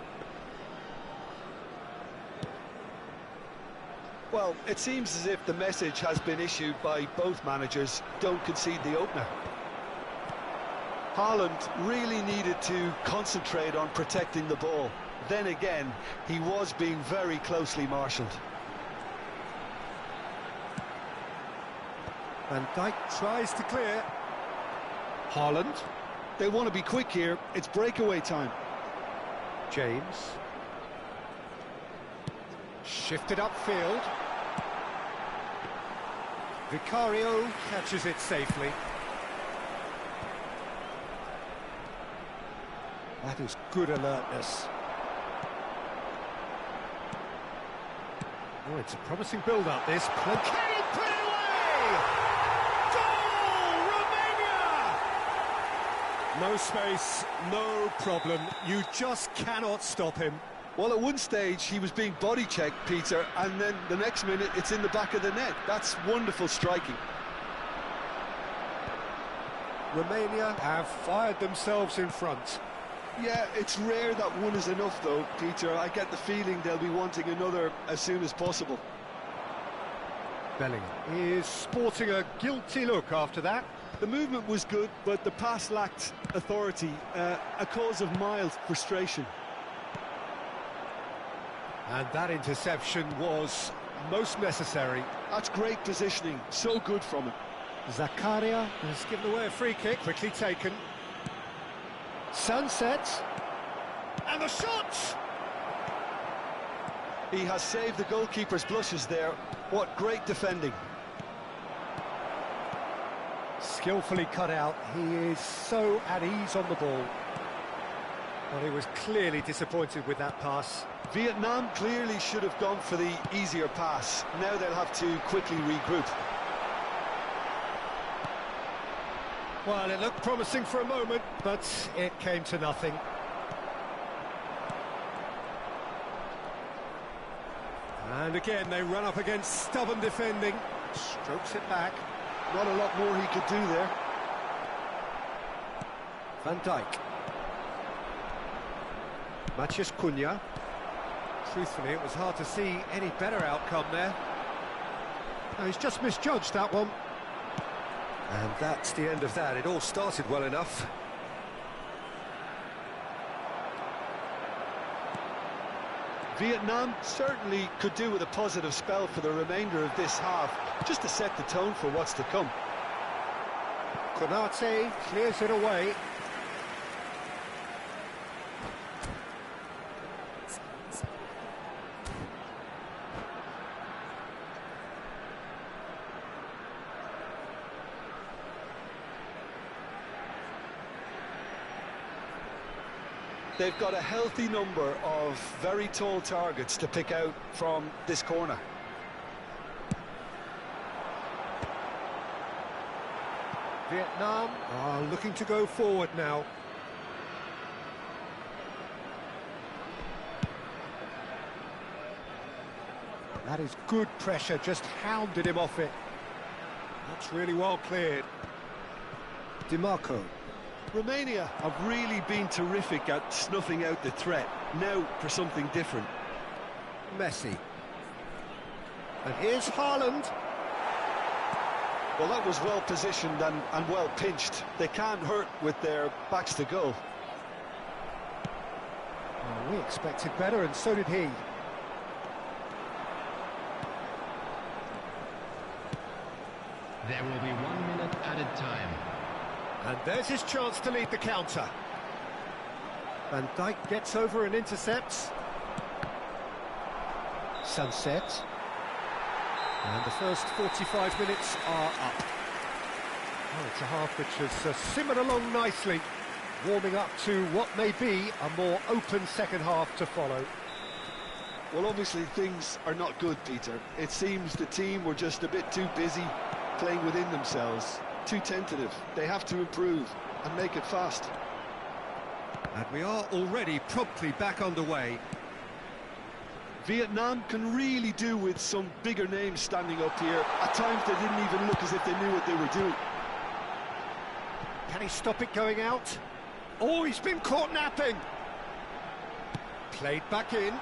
Well, it seems as if the message has been issued by both managers: don't concede the opener. Haaland really needed to concentrate on protecting the ball. Then again, he was being very closely marshalled. Van Dijk tries to clear. Haaland. They want to be quick here. It's breakaway time. James. Shifted upfield. Vicario catches it safely. That is good alertness. Oh, it's a promising build-up, this. Can he put it away? Goal! Romania! No space, no problem. You just cannot stop him. Well, at one stage, he was being body-checked, Peter, and then the next minute, it's in the back of the net. That's wonderful striking. Romania have fired themselves in front. Yeah, it's rare that one is enough, though, Peter. I get the feeling they'll be wanting another as soon as possible. Bellingham is sporting a guilty look after that. The movement was good, but the pass lacked authority, a cause of mild frustration. And that interception was most necessary. That's great positioning, so good from him. Zakaria has given away a free kick, quickly taken. Sunset. And the shot! He has saved the goalkeeper's blushes there. What great defending. Skillfully cut out. He is so at ease on the ball. Well, he was clearly disappointed with that pass. Vietnam clearly should have gone for the easier pass. Now they'll have to quickly regroup. Well, it looked promising for a moment, but it came to nothing. And again, they run up against stubborn defending. Strokes it back. Not a lot more he could do there. Van Dijk. Matheus Cunha. Truthfully, it was hard to see any better outcome there. No, he's just misjudged that one. And that's the end of that. It all started well enough. Vietnam certainly could do with a positive spell for the remainder of this half, just to set the tone for what's to come. Konate clears it away. They've got a healthy number of very tall targets to pick out from this corner. Vietnam are looking to go forward now. That is good pressure, just hounded him off it. That's really well cleared. DiMarco. Romania have really been terrific at snuffing out the threat. Now for something different. Messi. And here's Haaland. Well, that was well positioned and well pinched. They can't hurt with their backs to goal. Oh, we expected better, and so did he. There will be 1 minute added time. And there's his chance to lead the counter. Van Dijk gets over and intercepts. Sunset. And the first 45 minutes are up. Oh, it's a half which has simmered along nicely, warming up to what may be a more open second half to follow. Well, obviously things are not good, Peter. It seems the team were just a bit too busy playing within themselves, too tentative. They have to improve and make it fast. And we are already promptly back underway. Vietnam can really do with some bigger names standing up here. At times they didn't even look as if they knew what they were doing. Can he stop it going out? Oh, he's been caught napping. Played back in.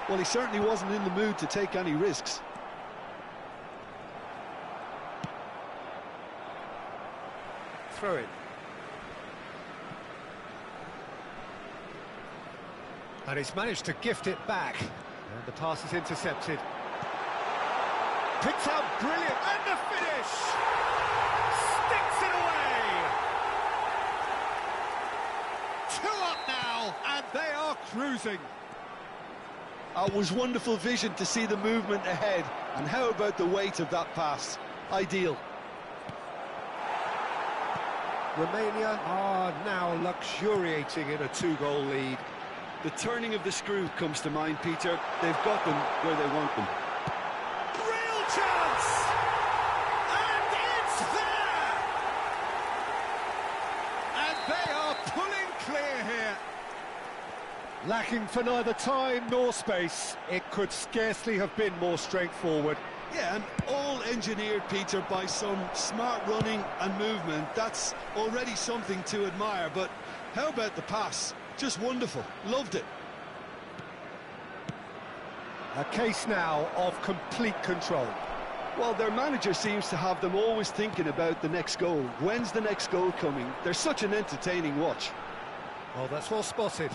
Well, he certainly wasn't in the mood to take any risks. Throw it. And he's managed to gift it back. And the pass is intercepted. Picks out brilliant, and the finish! Sticks it away! 2 up now, and they are cruising. It was wonderful vision to see the movement ahead. And how about the weight of that pass? Ideal. Romania are now luxuriating in a 2-goal lead. The turning of the screw comes to mind, Peter. They've got them where they want them. Real chance! And it's there! And they are pulling clear here. Lacking for neither time nor space. It could scarcely have been more straightforward. Yeah, and all engineered, Peter, by some smart running and movement. That's already something to admire, but how about the pass? Just wonderful. Loved it. A case now of complete control. Well, their manager seems to have them always thinking about the next goal. When's the next goal coming? They're such an entertaining watch. Well, that's well spotted.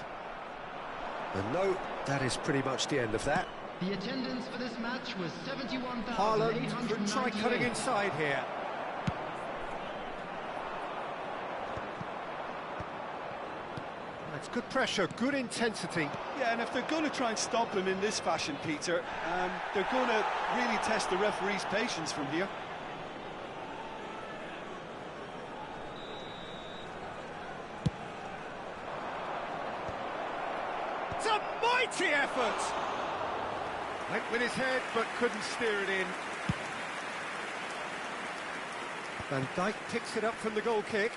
And no, that is pretty much the end of that. The attendance for this match was Haaland could try cutting 71,898. inside here. That's good pressure, good intensity. Yeah, and if they're going to try and stop him in this fashion, Peter, they're going to really test the referee's patience from here. It's a mighty effort! Went with his head, but couldn't steer it in. Van Dijk picks it up from the goal kick.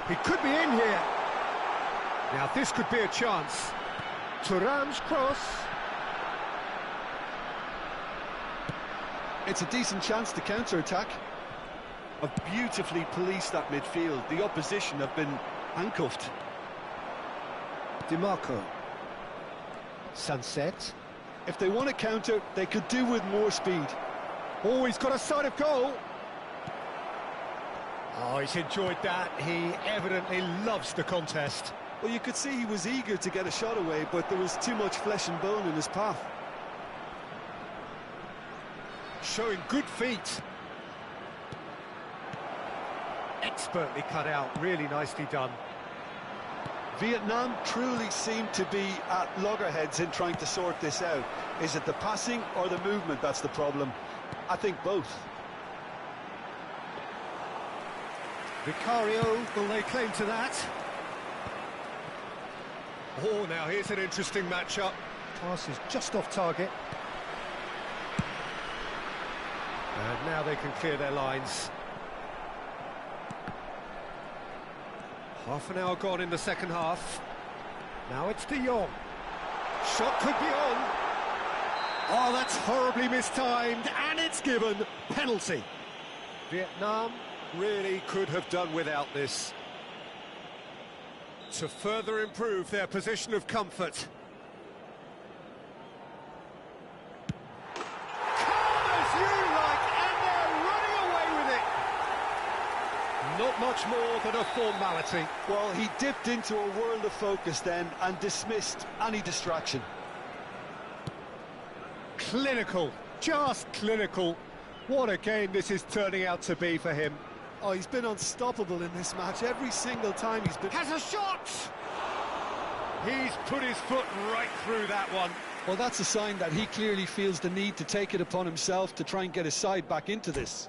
He could be in here. Now this could be a chance. Thuram's cross. It's a decent chance to counter-attack. Have beautifully policed that midfield. The opposition have been Handcuffed. DiMarco. Sunset. If they want to counter, they could do with more speed. Oh, he's got a sight of goal. Oh, he's enjoyed that. He evidently loves the contest. Well, you could see he was eager to get a shot away, but there was too much flesh and bone in his path. Showing good feet. Expertly cut out, really nicely done. Vietnam truly seem to be at loggerheads in trying to sort this out. Is it the passing or the movement that's the problem? I think both. Vicario will lay claim to that. Oh, now here's an interesting matchup. Pass is just off target. And now they can clear their lines. Half an hour gone in the second half. Now it's De Jong. Shot could be on. Oh, that's horribly mistimed, and it's given. Penalty. Vietnam really could have done without this to further improve their position of comfort. Calm as you like, and they're running away with it. Not much more than a formality. Well, he dipped into a world of focus then and dismissed any distraction. Clinical, just clinical. What a game this is turning out to be for him. Oh, he's been unstoppable in this match. Every single time he's been... Has a shot! He's put his foot right through that one. Well, that's a sign that he clearly feels the need to take it upon himself to try and get his side back into this.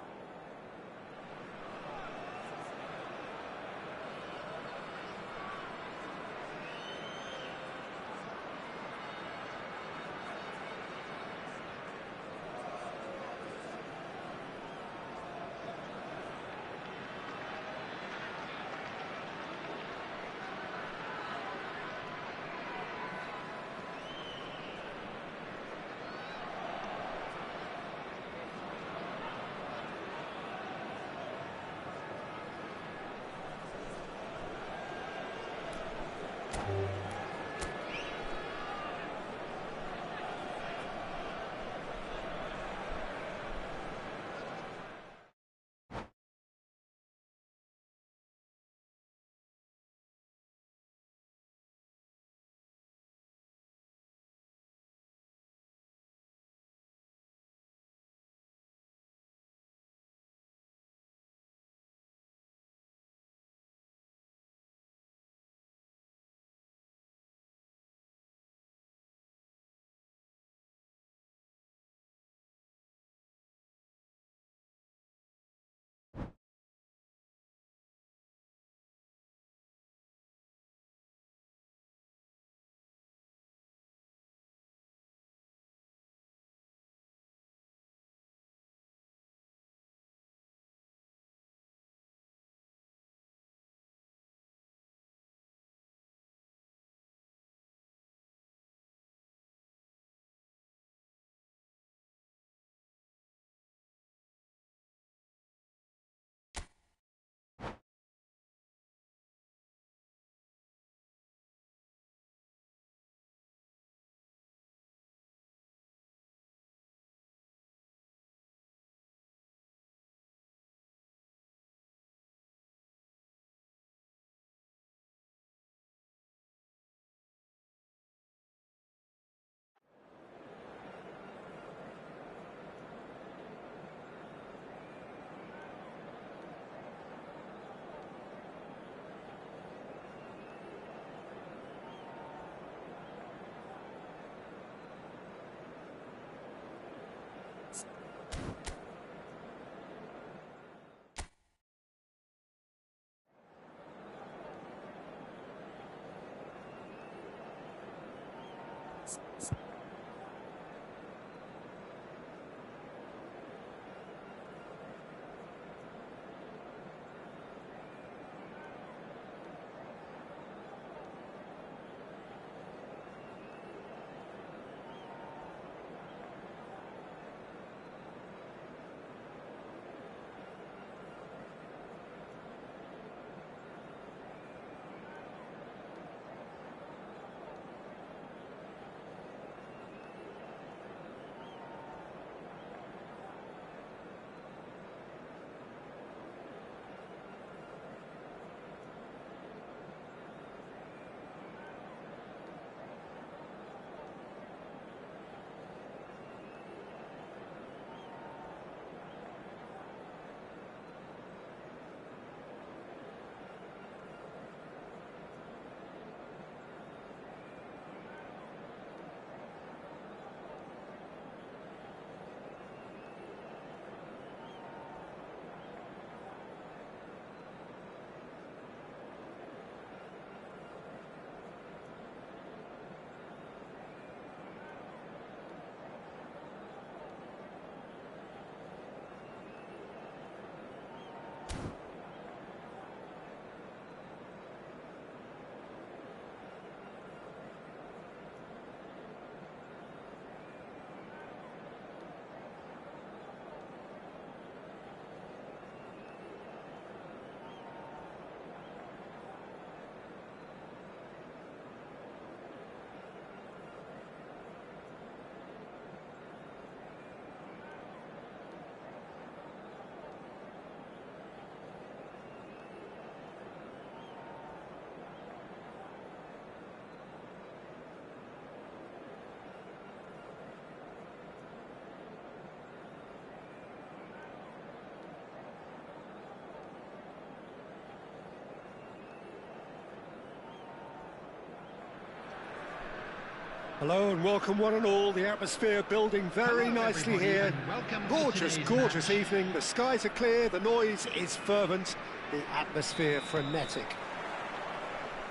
Hello and welcome one and all. The atmosphere building very Hello, nicely everybody, here. and welcome to Gorgeous, today's gorgeous match. evening. The skies are clear, the noise is fervent, the atmosphere frenetic.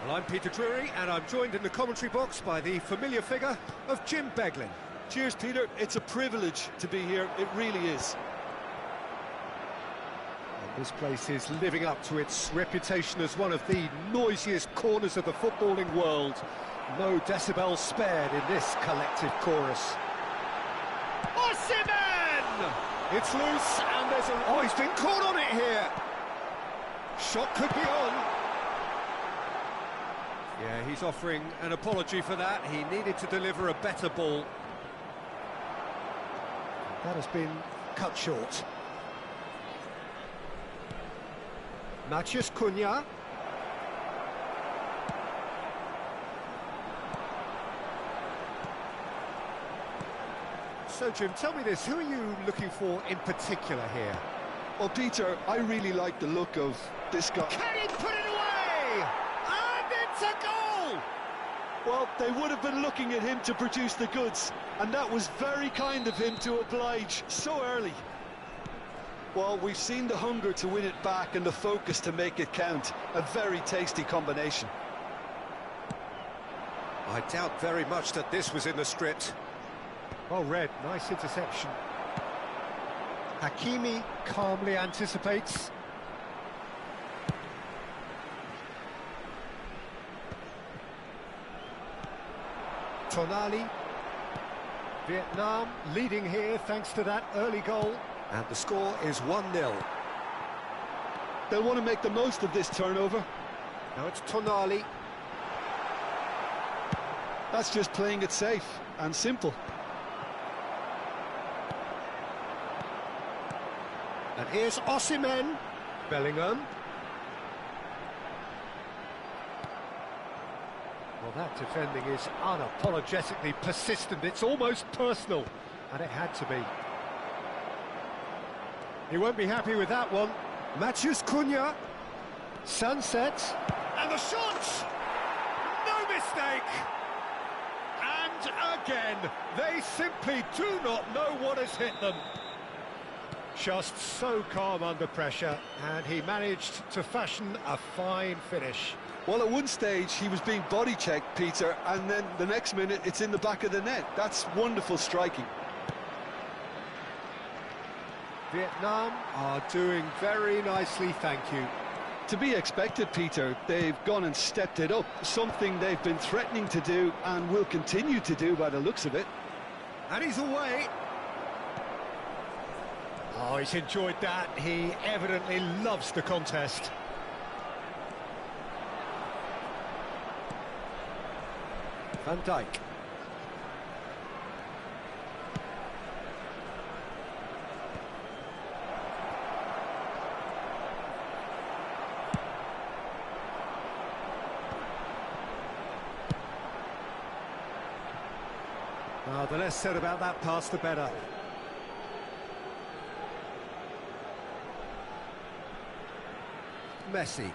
Well, I'm Peter Drury and I'm joined in the commentary box by the familiar figure of Jim Beglin. Cheers, Peter. It's a privilege to be here. It really is. And this place is living up to its reputation as one of the noisiest corners of the footballing world. No decibels spared in this collective chorus. Osimhen! It's loose and there's a... Oh, he's been caught on it here. Shot could be on. Yeah, he's offering an apology for that. He needed to deliver a better ball. That has been cut short. Matheus Cunha. So, Jim, tell me this, who are you looking for in particular here? Well, Peter, I really like the look of this guy. Can he put it away? And it's a goal! Well, they would have been looking at him to produce the goods, and that was very kind of him to oblige so early. Well, we've seen the hunger to win it back and the focus to make it count. A very tasty combination. I doubt very much that this was in the script. Well read, nice interception. Hakimi calmly anticipates. Tonali. Vietnam leading here thanks to that early goal. And the score is 1-0. They'll want to make the most of this turnover. Now it's Tonali. That's just playing it safe and simple. And here's Osimhen. Bellingham. Well, that defending is unapologetically persistent. It's almost personal, and it had to be. He won't be happy with that one. Matheus Cunha. Sunset. And the shot! No mistake! And again, they simply do not know what has hit them. Just so calm under pressure, and he managed to fashion a fine finish. Well, at one stage, he was being body-checked, Peter, and then the next minute, it's in the back of the net. That's wonderful striking. Vietnam are doing very nicely, thank you. To be expected, Peter. They've gone and stepped it up, something they've been threatening to do and will continue to do by the looks of it. And he's away. Oh, he's enjoyed that. He evidently loves the contest. Van Dijk. Well, the less said about that pass, the better. Messi.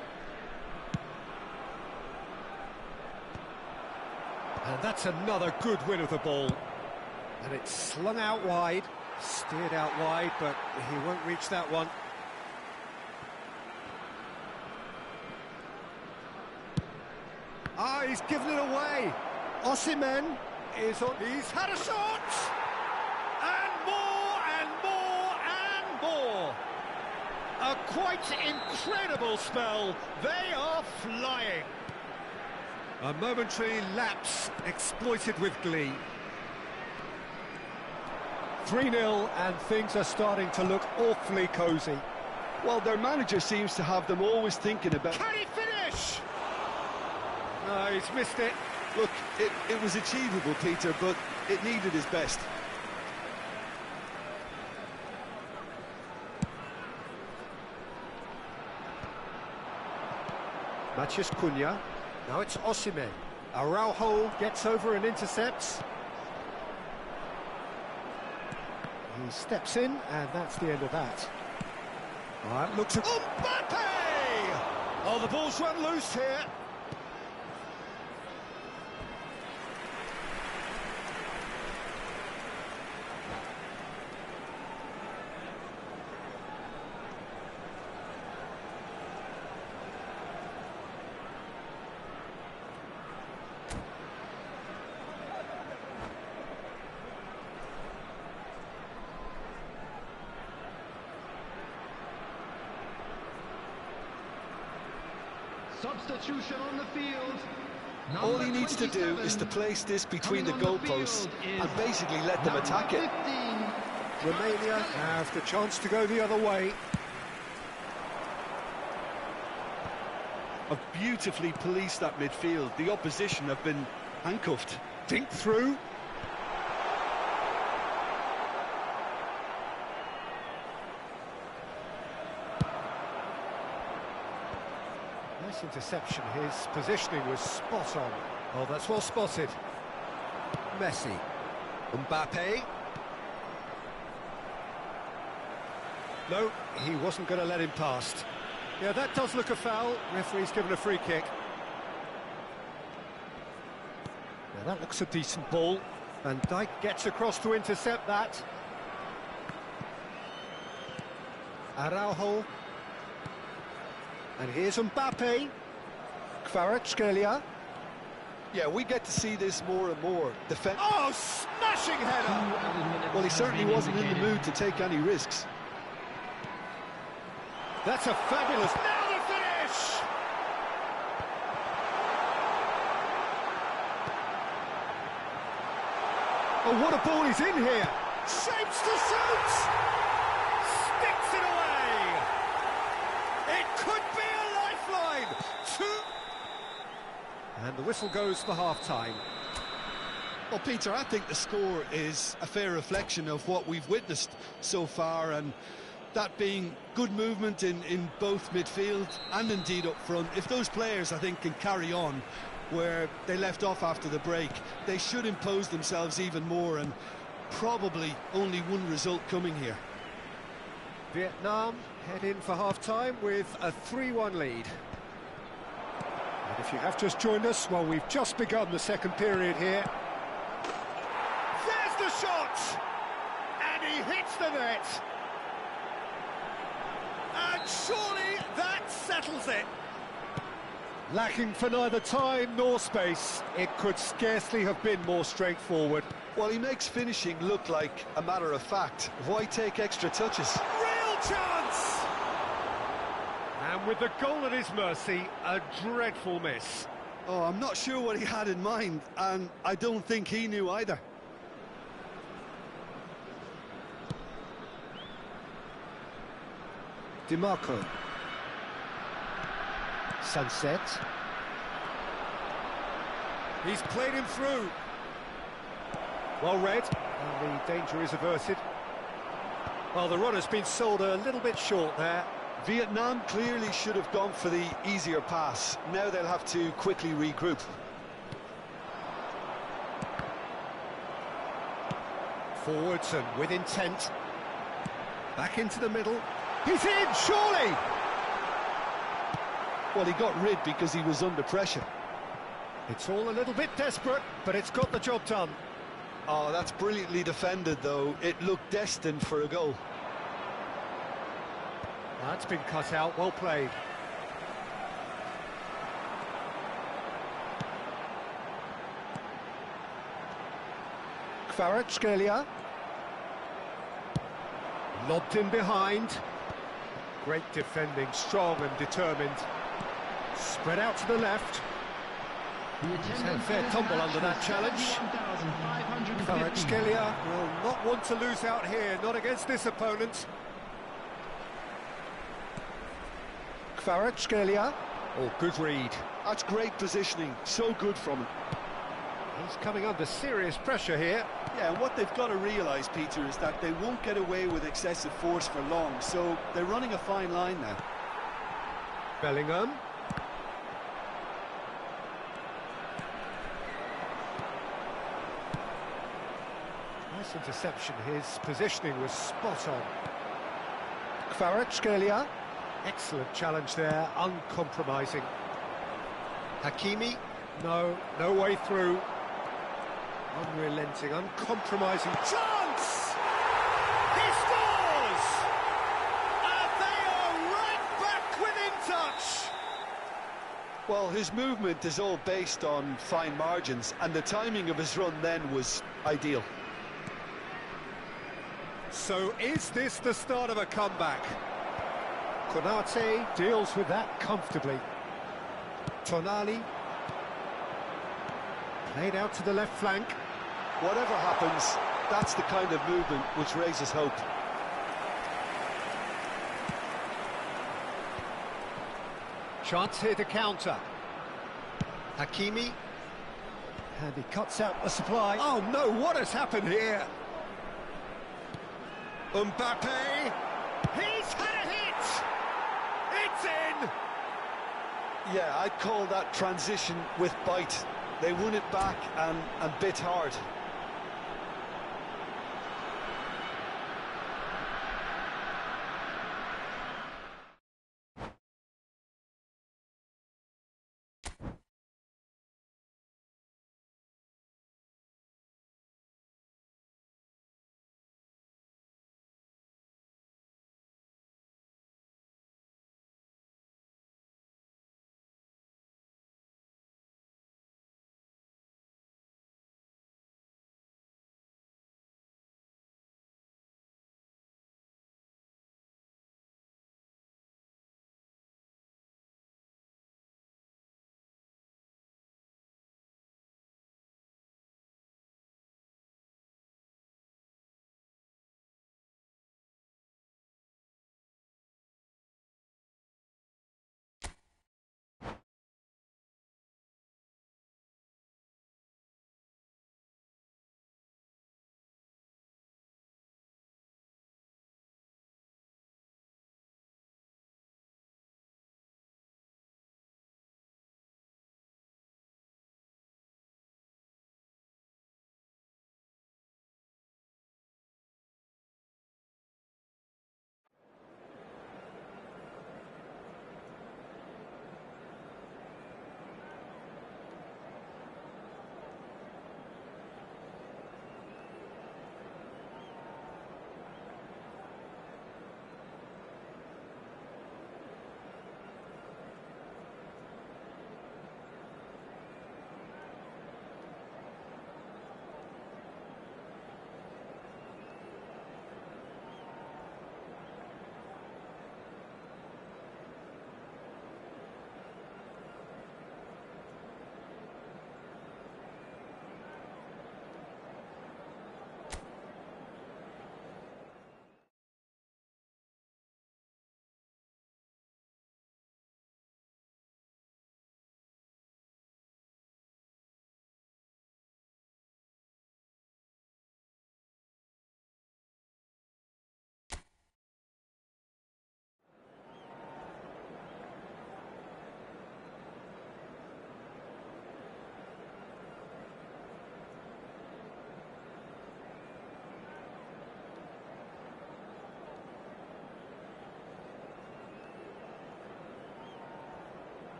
And that's another good win of the ball. And it's slung out wide, steered out wide, but he won't reach that one. Ah, he's given it away. Osimhen is on. He's had a shot! And more and more and more. A quite incredible spell. They are flying. A momentary lapse exploited with glee. 3-0 and things are starting to look awfully cosy. Well, their manager seems to have them always thinking about... Can he finish? No, he's missed it. Look, it was achievable, Peter, but it needed his best. Matheus Cunha. Now it's Osimhen. Araujo gets over and intercepts. He steps in, and that's the end of that. All right, looks at... Mbappe! Oh, the ball's run loose here. Substitution on the field. All he needs to do is to place this between the goalposts and basically let them attack it. 15. Romania have the chance to go the other way. Have beautifully policed that midfield. The opposition have been handcuffed. Dink through. Nice interception. His positioning was spot on. Oh, that's well spotted. Messi. Mbappe. No, he wasn't going to let him past. Yeah, that does look a foul. Referee's given a free kick. Now that looks a decent ball. Van Dijk gets across to intercept that. Araujo. And here's Mbappe. Kvaratskhelia. Yeah, we get to see this more and more. Oh, smashing header! Well, he certainly wasn't in the mood to take any risks. That's a fabulous... Now the finish! Oh, what a ball he's in here! Shapes to shoot! Sticks it away! It could be a lifeline! And the whistle goes for half-time. Well, Peter, I think the score is a fair reflection of what we've witnessed so far, and that being good movement in both midfield and indeed up front. If those players, I think, can carry on where they left off after the break, they should impose themselves even more, and probably only one result coming here. Vietnam head in for half-time with a 3-1 lead. And if you have just joined us, well, we've just begun the second period here. There's the shot! And he hits the net! And surely that settles it. Lacking for neither time nor space, it could scarcely have been more straightforward. Well, he makes finishing look like a matter of fact. Why take extra touches? Real chance! And with the goal at his mercy, a dreadful miss. Oh, I'm not sure what he had in mind, and I don't think he knew either. DiMarco. Sunset. He's played him through. Well read, and the danger is averted. Well, the run has been sold a little bit short there. Vietnam clearly should have gone for the easier pass. Now they'll have to quickly regroup. Forwards and with intent. Back into the middle. He's in, surely! Well, he got rid because he was under pressure. It's all a little bit desperate, but it's got the job done. Oh, that's brilliantly defended, though. It looked destined for a goal. That's been cut out, well played. Kvaratskhelia. Lobbed in behind. Great defending, strong and determined. Spread out to the left. He's had a fair tumble under that challenge. Kvaratskhelia will not want to lose out here, not against this opponent. Kvaratskhelia. Oh, good read. That's great positioning, so good from him. He's coming under serious pressure here. Yeah, and what they've got to realise, Peter, is that they won't get away with excessive force for long, so they're running a fine line now. Bellingham. Nice interception. His positioning was spot on. Kvaratskhelia. Excellent challenge there, uncompromising. Hakimi. No way through. Unrelenting, uncompromising chance! He scores! And they are right back within touch! Well, his movement is all based on fine margins, and the timing of his run then was ideal. So is this the start of a comeback? Konate deals with that comfortably. Tonali. Played out to the left flank. Whatever happens, that's the kind of movement which raises hope. Chance here to counter. Hakimi. And he cuts out the supply. Oh no, what has happened here? Mbappe. He's had a hit! It's in! Yeah, I'd call that transition with bite. They won it back and bit hard.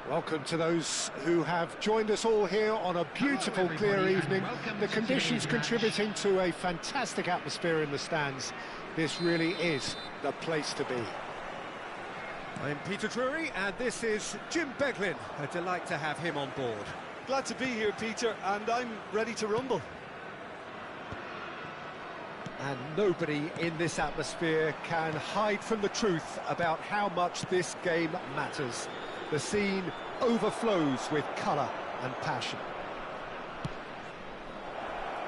Welcome to those who have joined us all here on a beautiful, clear evening. The conditions contributing to a fantastic atmosphere in the stands. This really is the place to be. I'm Peter Drury, and this is Jim Beglin. A delight to have him on board. Glad to be here, Peter, and I'm ready to rumble. And nobody in this atmosphere can hide from the truth about how much this game matters. The scene overflows with colour and passion.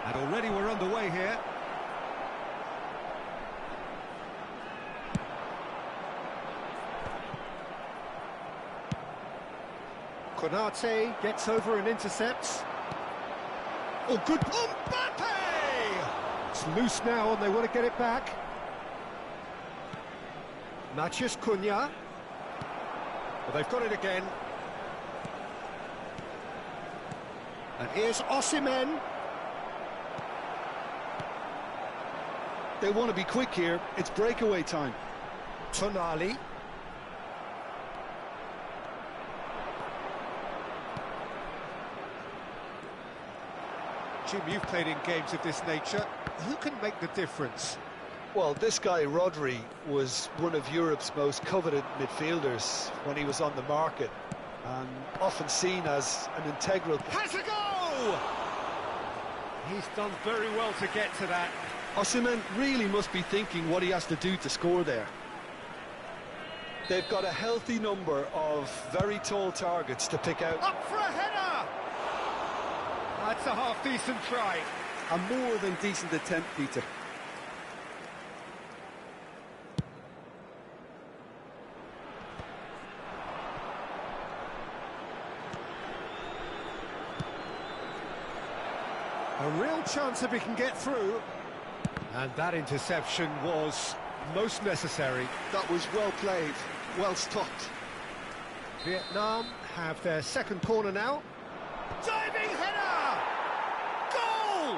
And already we're underway here. Konate gets over and intercepts. Oh, good. Mbappe! It's loose now and they want to get it back. Matheus Cunha. Well, they've got it again. And here's Osimhen. They want to be quick here. It's breakaway time. Tonali. Jim, you've played in games of this nature. Who can make the difference? Well, this guy, Rodri, was one of Europe's most coveted midfielders when he was on the market, and often seen as an integral... Has a go! He's done very well to get to that. Osimhen really must be thinking what he has to do to score there. They've got a healthy number of very tall targets to pick out. Up for a header! That's a half-decent try. A more than decent attempt, Peter. A real chance if he can get through. And that interception was most necessary. That was well played, well stopped. Vietnam have their second corner now. Diving header! Goal!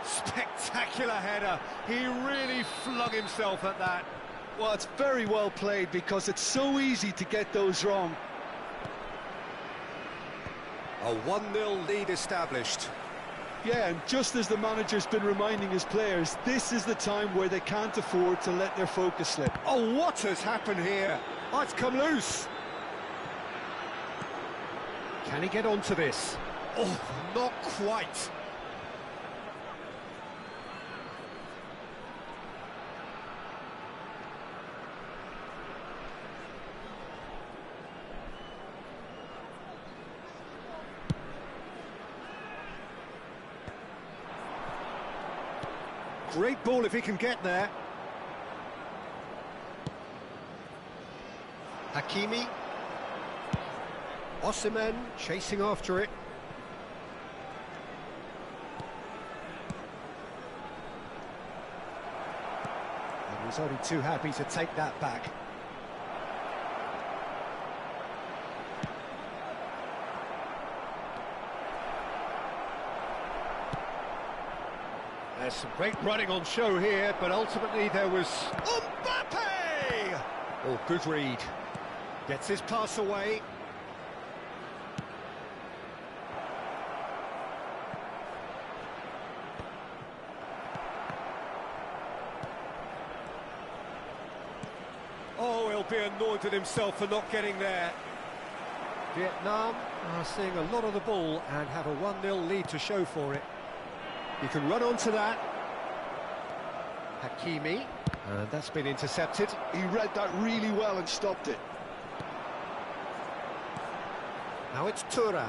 Spectacular header. He really flung himself at that. Well, it's very well played because it's so easy to get those wrong. A 1-0 lead established. Yeah, and just as the manager's been reminding his players, this is the time where they can't afford to let their focus slip. Oh, what has happened here? Oh, it's come loose. Can he get onto this? Oh, not quite. Great ball if he can get there. Hakimi. Osimhen chasing after it. And he's only too happy to take that back. There's some great running on show here, but ultimately there was... Mbappe! Oh, good read. Gets his pass away. Oh, he'll be annoyed with himself for not getting there. Vietnam are seeing a lot of the ball and have a 1-0 lead to show for it. You can run onto that. Hakimi, and that's been intercepted. He read that really well and stopped it. Now it's Thuram.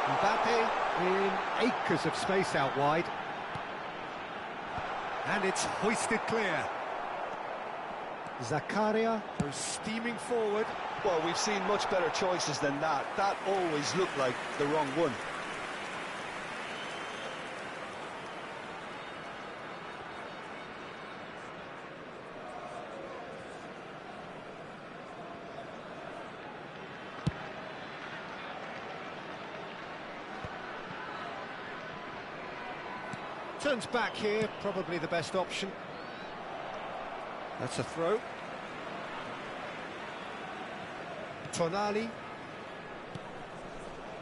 Mbappe in acres of space out wide. And it's hoisted clear. Zakaria goes steaming forward. Well, we've seen much better choices than that. That always looked like the wrong one. Turns back here, probably the best option. That's a throw. Tonali.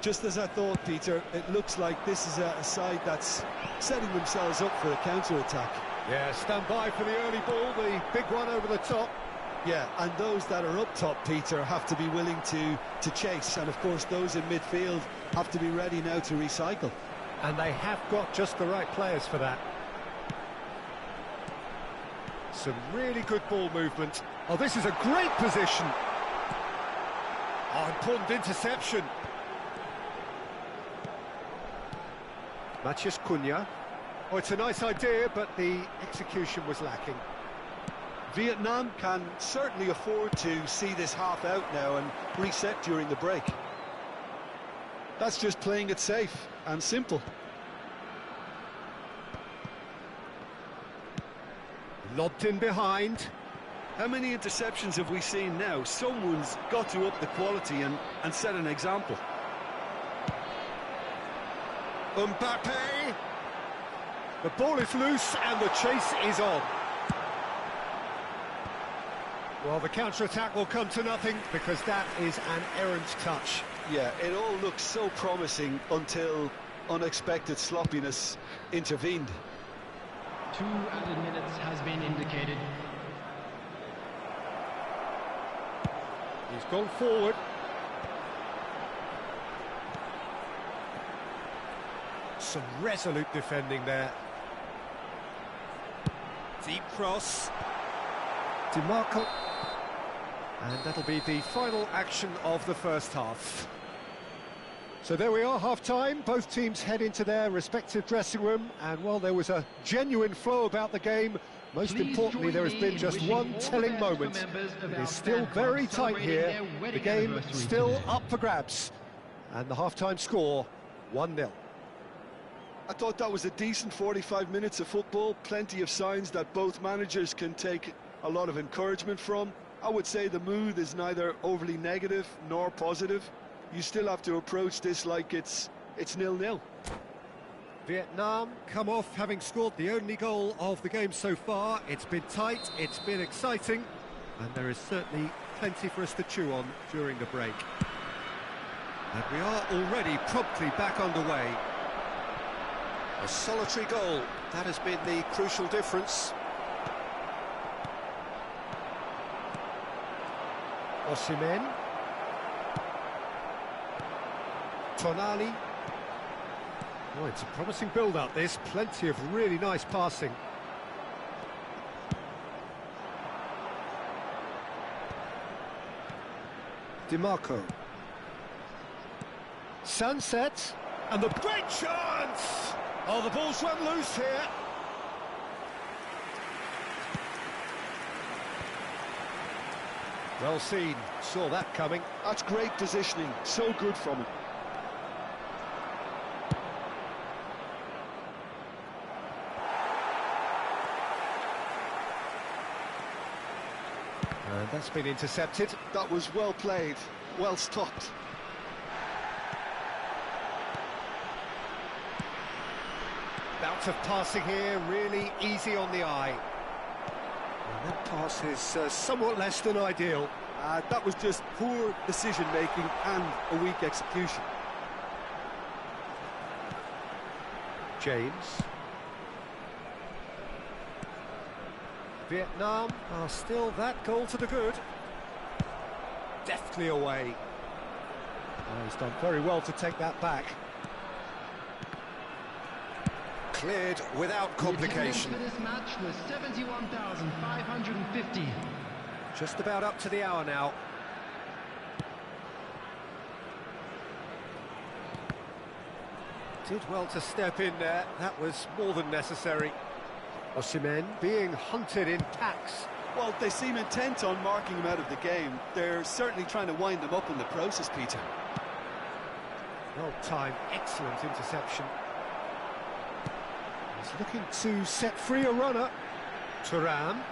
Just as I thought, Peter, it looks like this is a side that's setting themselves up for a counter-attack. Yeah, stand by for the early ball, the big one over the top. Yeah, and those that are up top, Peter, have to be willing to chase. And, of course, those in midfield have to be ready now to recycle. And they have got just the right players for that. Some really good ball movement. Oh, this is a great position. Oh, important interception. Matheus Cunha. Oh, it's a nice idea, but the execution was lacking. Vietnam can certainly afford to see this half out now and reset during the break. That's just playing it safe and simple. Lobbed in behind. How many interceptions have we seen now? Someone's got to up the quality and set an example. Mbappe. The ball is loose and the chase is on. Well, the counter-attack will come to nothing because that is an errant touch. Yeah, it all looked so promising until unexpected sloppiness intervened. 2 added minutes has been indicated. He's gone forward. Some resolute defending there. Deep cross. DiMarco. And that'll be the final action of the first half. So there we are, half-time. Both teams head into their respective dressing room, and while there was a genuine flow about the game, most importantly there has been just one telling moment. It is still very tight here. The game still up for grabs. And the half-time score, 1-0. I thought that was a decent 45 minutes of football. Plenty of signs that both managers can take a lot of encouragement from. I would say the mood is neither overly negative nor positive. You still have to approach this like it's 0-0. Vietnam come off having scored the only goal of the game so far. It's been tight, it's been exciting, and there is certainly plenty for us to chew on during the break. And we are already promptly back underway. A solitary goal, that has been the crucial difference. Osimhen. Tonali. Oh, it's a promising build-up, this. Plenty of really nice passing. DiMarco. Sunset. And the great chance! Oh, the ball's run loose here. Well seen, saw that coming. That's great positioning, so good from him. And that's been intercepted. That was well played, well stopped. Bout of passing here, really easy on the eye. And that pass is somewhat less than ideal. That was just poor decision-making and a weak execution. James. Vietnam are still that goal to the good. Deftly away. Oh, he's done very well to take that back. Cleared without complication. The attendance for this match was 71,550. Just about up to the hour now. Did well to step in there. That was more than necessary. Osimhen being hunted in packs. Well, they seem intent on marking him out of the game. They're certainly trying to wind him up in the process, Peter. Well timed, excellent interception. He's looking to set free a runner. Thuram.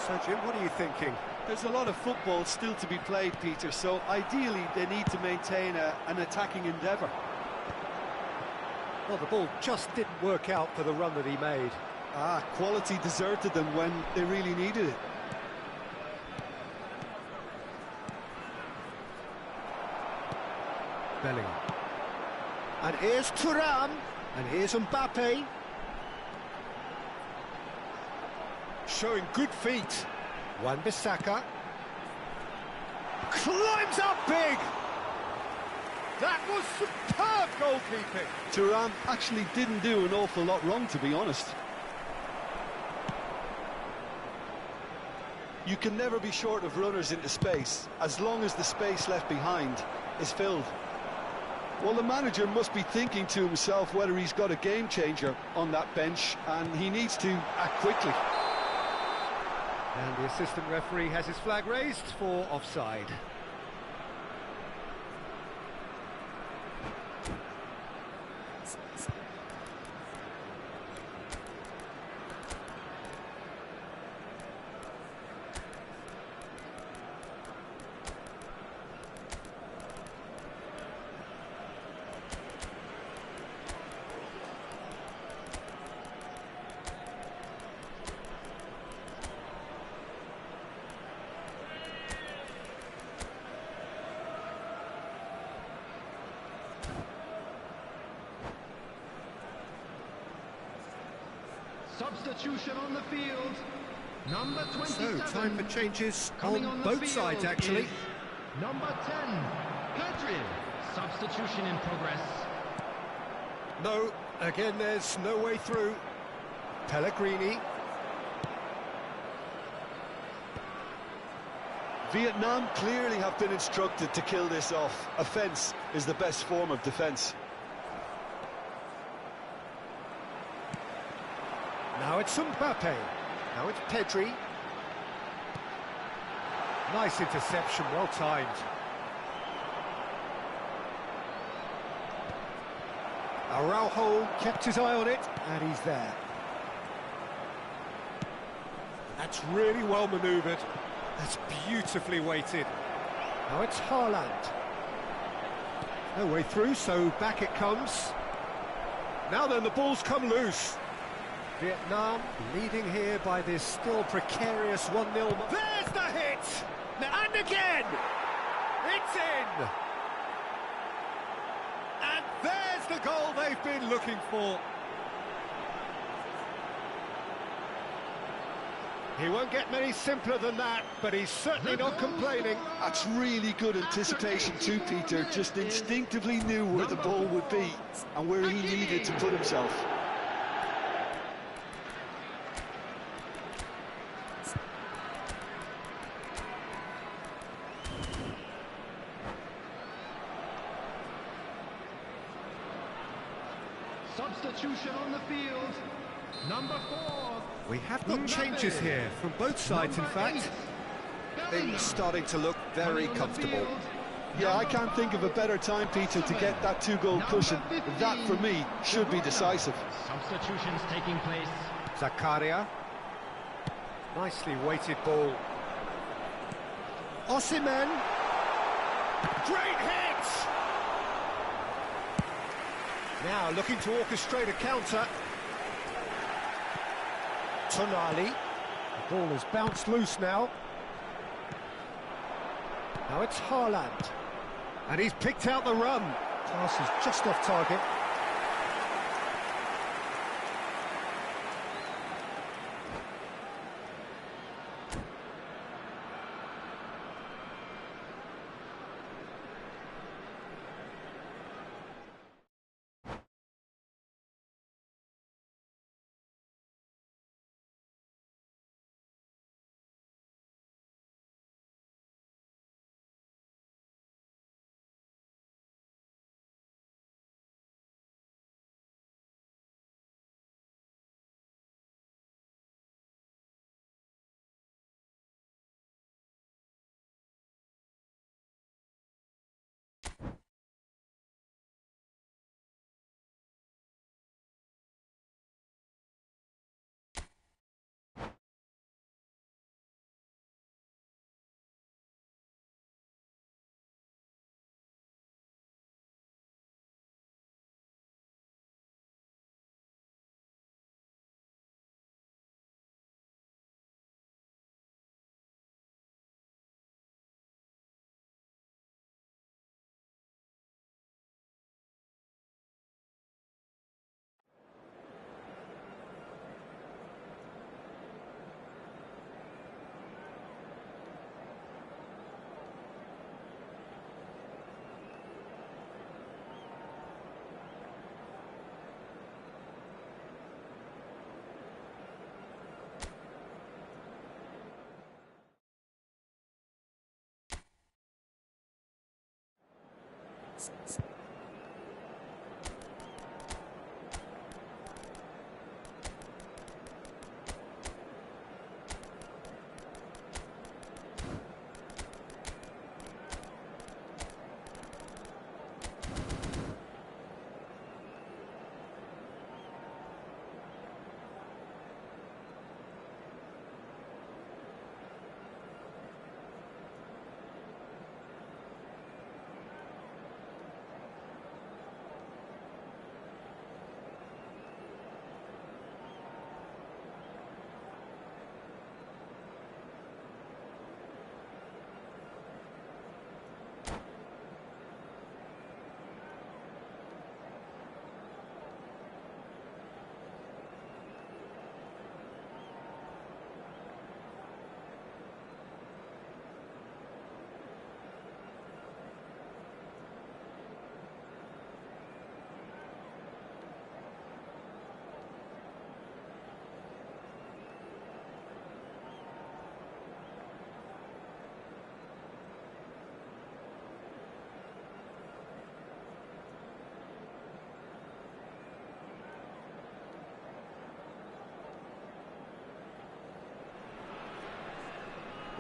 So, Jim, what are you thinking? There's a lot of football still to be played, Peter, so ideally they need to maintain an attacking endeavour. Well, the ball just didn't work out for the run that he made. Quality deserted them when they really needed it. Bellingham. And here's Thuram. And here's Mbappe. Showing good feet. Wan-Bissaka. Climbs up big! That was superb goalkeeping. Thuram actually didn't do an awful lot wrong, to be honest. You can never be short of runners into space, as long as the space left behind is filled. Well, the manager must be thinking to himself whether he's got a game changer on that bench, and he needs to act quickly. And the assistant referee has his flag raised for offside. Substitution on the field. Number 27. So, time for changes Coming on the both field sides, actually. is number 10, Pedri. Substitution in progress. No, again, there's no way through. Pellegrini. Vietnam clearly have been instructed to kill this off. Offence is the best form of defence. Now it's Mbappe. Now it's Pedri. Nice interception, well timed. Araujo kept his eye on it, and he's there. That's really well manoeuvred. That's beautifully weighted. Now it's Haaland. No way through, so back it comes. Now then, the ball's come loose. Vietnam leading here by this still precarious 1-0. There's the hit! And again! It's in! And there's the goal they've been looking for. He won't get many simpler than that, but he's certainly not complaining. That's really good anticipation too, Peter. Just instinctively knew where the ball would be and where he needed to put himself. Substitution on the field. Number 4. We have got changes here from both sides, in fact. Things starting to look very comfortable. Yeah, I can't think of a better time, Peter, to get that two-goal cushion. That, for me, should be decisive. Substitutions taking place. Zakaria. Nicely weighted ball. Osimhen. Great hit! Now looking to orchestrate a counter. Tonali. The ball has bounced loose now. Now it's Haaland. And he's picked out the run. Pass is just off target.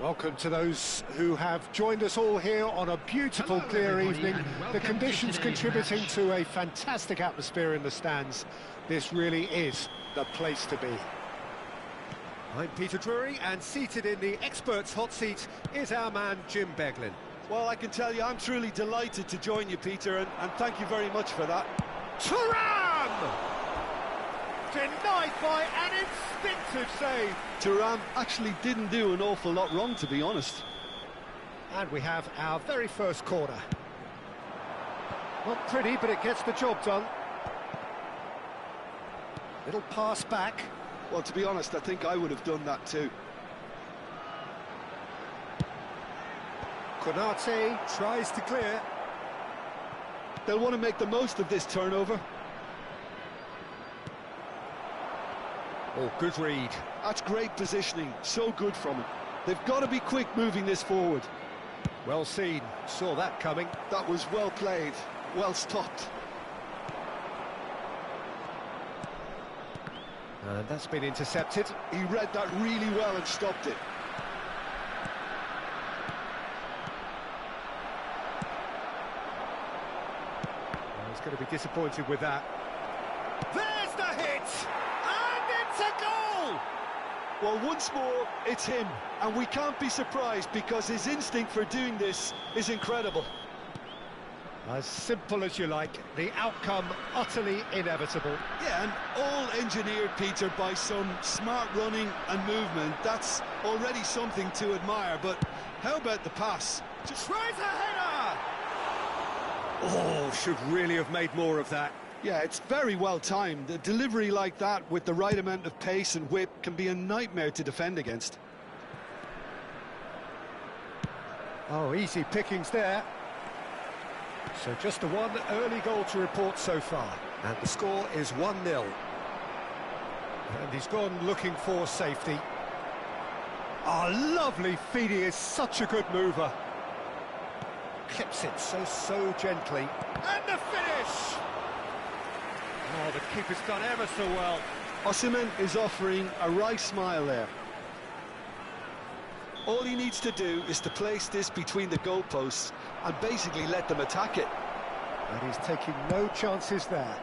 Welcome to those who have joined us all here on a beautiful, Hello, clear everybody, evening. and welcome The to conditions today's contributing match. to a fantastic atmosphere in the stands. This really is the place to be. I'm Peter Drury, and seated in the experts' hot seat is our man Jim Beglin. Well, I can tell you, I'm truly delighted to join you, Peter, and thank you very much for that. Thuram! Denied by an instinctive save. Thuram actually didn't do an awful lot wrong, to be honest. And we have our very first corner. Not pretty, but it gets the job done. Little pass back. Well, to be honest, I think I would have done that too. Konate tries to clear. They'll want to make the most of this turnover. Oh, good read. That's great positioning, so good from him. They've got to be quick moving this forward. Well seen, saw that coming. That was well played, well stopped. And that's been intercepted. He read that really well and stopped it. He's going to be disappointed with that. There's the hit! And it's a goal! Well, once more, it's him. And we can't be surprised because his instinct for doing this is incredible. As simple as you like, the outcome utterly inevitable. Yeah, and all engineered, Peter, by some smart running and movement. That's already something to admire, but how about the pass? Just tries a header! Oh, should really have made more of that. Yeah, it's very well timed. A delivery like that with the right amount of pace and whip can be a nightmare to defend against. Oh, easy pickings there. So just the one early goal to report so far. And the score is 1-0. And he's gone looking for safety. Oh, lovely feed. He is such a good mover. Clips it so gently. And the finish! Oh, the keeper's done ever so well. Osimhen is offering a right smile there. All he needs to do is to place this between the goalposts and basically let them attack it. And he's taking no chances there.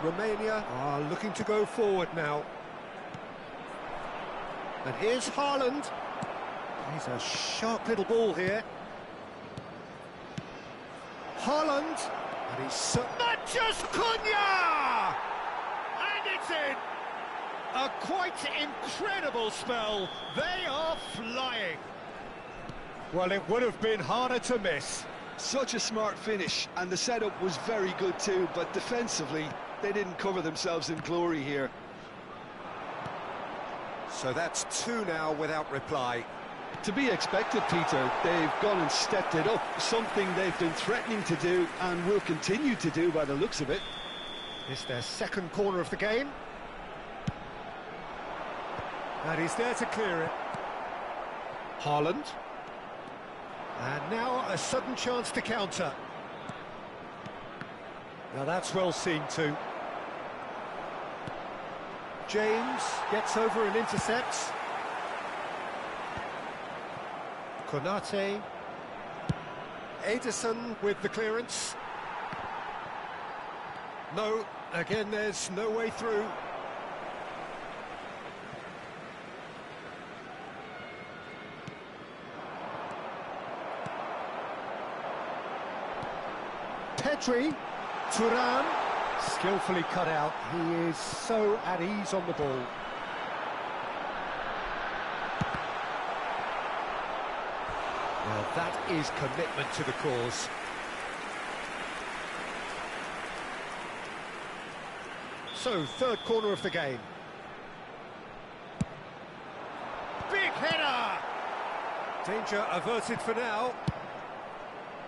Romania are looking to go forward now. And here's Haaland. He's a sharp little ball here. Haaland. And he's... Mathias Cunha! And it's in! A quite incredible spell. They are flying. Well, it would have been harder to miss. Such a smart finish, and the setup was very good too, but defensively, they didn't cover themselves in glory here. So that's two now without reply. To be expected, Peter. They've gone and stepped it up, something they've been threatening to do and will continue to do by the looks of it. It's their second corner of the game. And he's there to clear it. Haaland. And now a sudden chance to counter. Now that's well seen too. James gets over and intercepts. Konate. Ederson with the clearance. No, again there's no way through. Pedri, Thuram, skillfully cut out. He is so at ease on the ball. Well, that is commitment to the cause. So, third corner of the game. Big header! Danger averted for now.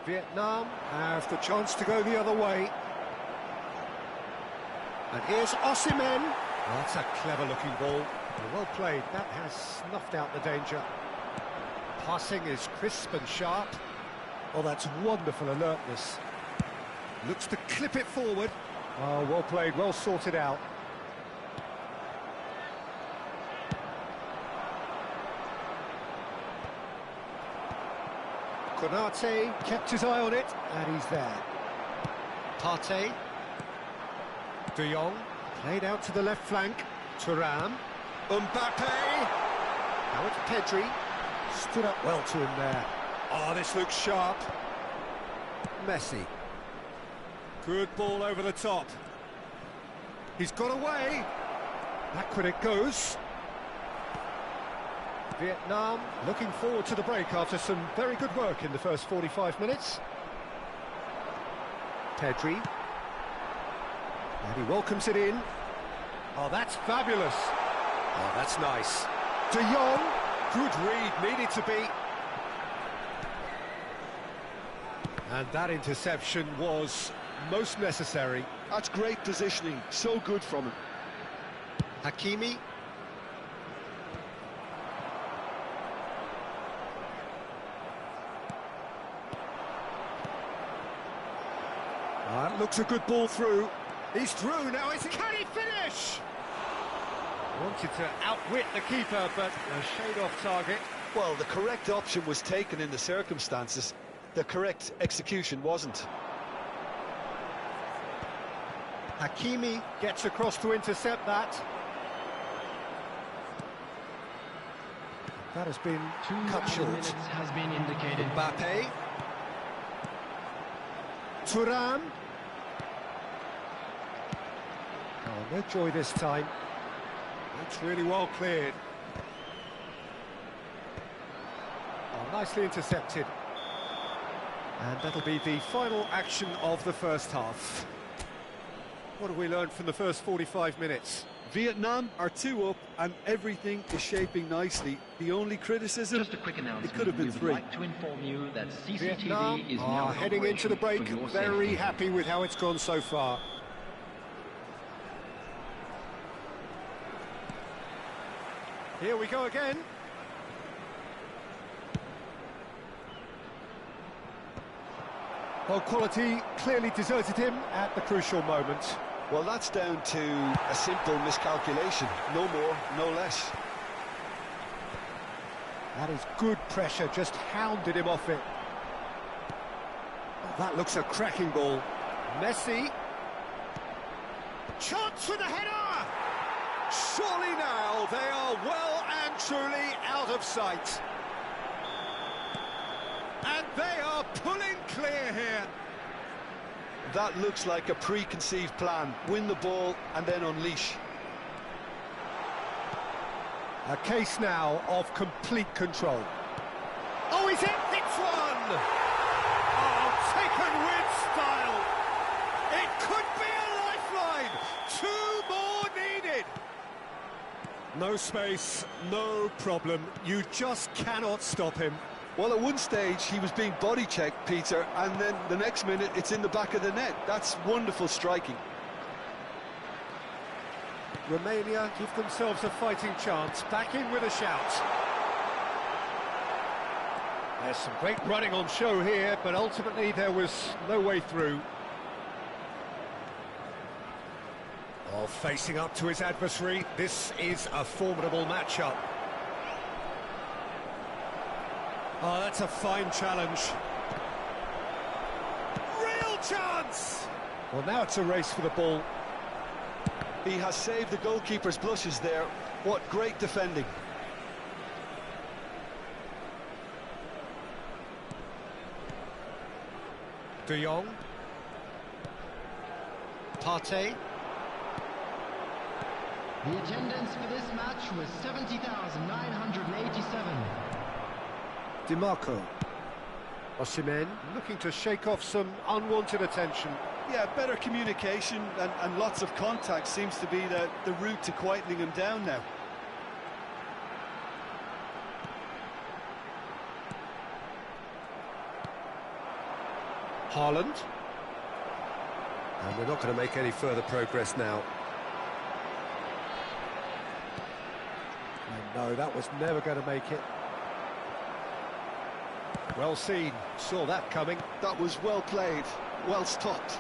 Vietnam have the chance to go the other way. And here's Osimhen. Oh, that's a clever-looking ball. Well played. That has snuffed out the danger. Passing is crisp and sharp. Oh, that's wonderful alertness. Looks to clip it forward. Oh, well played, well sorted out. Konate kept his eye on it, and he's there. Partey. De Jong, played out to the left flank. Thuram. Mbappe. Now it's Pedri. Stood up well to him there. Oh, this looks sharp. Messi. Good ball over the top. He's got away. Back when it goes. Vietnam looking forward to the break after some very good work in the first 45 minutes. Pedri. And he welcomes it in. Oh, that's fabulous. Oh, that's nice. De Jong. Good read, needed to be. And that interception was most necessary. That's great positioning, so good from him. Hakimi. That looks a good ball through. He's through now. Can he finish? Wanted to outwit the keeper, but a shade off target. Well, the correct option was taken in the circumstances. The correct execution wasn't. Hakimi gets across to intercept that. That has been cut short. Minutes has been indicated. Mbappe. Thuram. Oh, no joy this time. That's really well cleared. Oh, nicely intercepted. And that'll be the final action of the first half. What have we learned from the first 45 minutes? Vietnam are 2 up and everything is shaping nicely. The only criticism, Just a quick announcement. it could have been we would 3. like to inform you that CCTV Vietnam is now are heading into the break, for your very safety. happy with how it's gone so far. Here we go again. Well, quality clearly deserted him at the crucial moment. Well, that's down to a simple miscalculation. No more, no less. That is good pressure, just hounded him off it. Oh, that looks a cracking ball. Messi. Chance for the header! Surely now they are well and truly out of sight. And they are pulling clear here. That looks like a preconceived plan. Win the ball and then unleash. A case now of complete control. Oh, he's hit this one! Oh, taken with style. It could be a lifeline. 2 more needed. No space, no problem. You just cannot stop him. Well, at one stage he was being body checked, Peter, and then the next minute it's in the back of the net. That's wonderful striking. Romania give themselves a fighting chance. Back in with a shout. There's some great running on show here, but ultimately there was no way through. Oh, facing up to his adversary, this is a formidable matchup. Oh, that's a fine challenge. Real chance! Well, now it's a race for the ball. He has saved the goalkeeper's blushes there. What great defending. De Jong. Partey. The attendance for this match was 70,987. DiMarco. Osimhen looking to shake off some unwanted attention. Yeah, better communication and lots of contact seems to be the route to quietening him down now. Haaland. And we're not going to make any further progress now. And no, that was never going to make it. Well seen, saw that coming. That was well played, well stopped.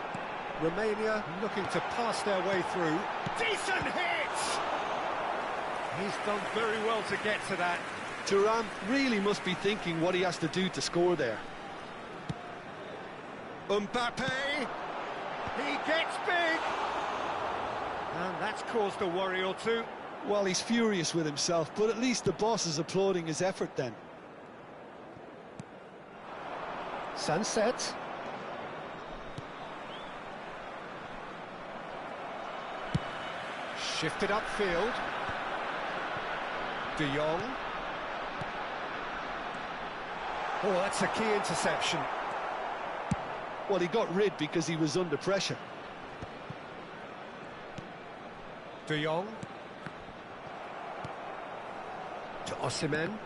Romania looking to pass their way through. Decent hit! He's done very well to get to that. Thuram really must be thinking what he has to do to score there. Mbappe! He gets big! And that's caused a worry or two. Well, he's furious with himself, but at least the boss is applauding his effort then. Sunset. Shifted upfield. De Jong. Oh, that's a key interception. Well, he got rid because he was under pressure. De Jong. To Osimhen.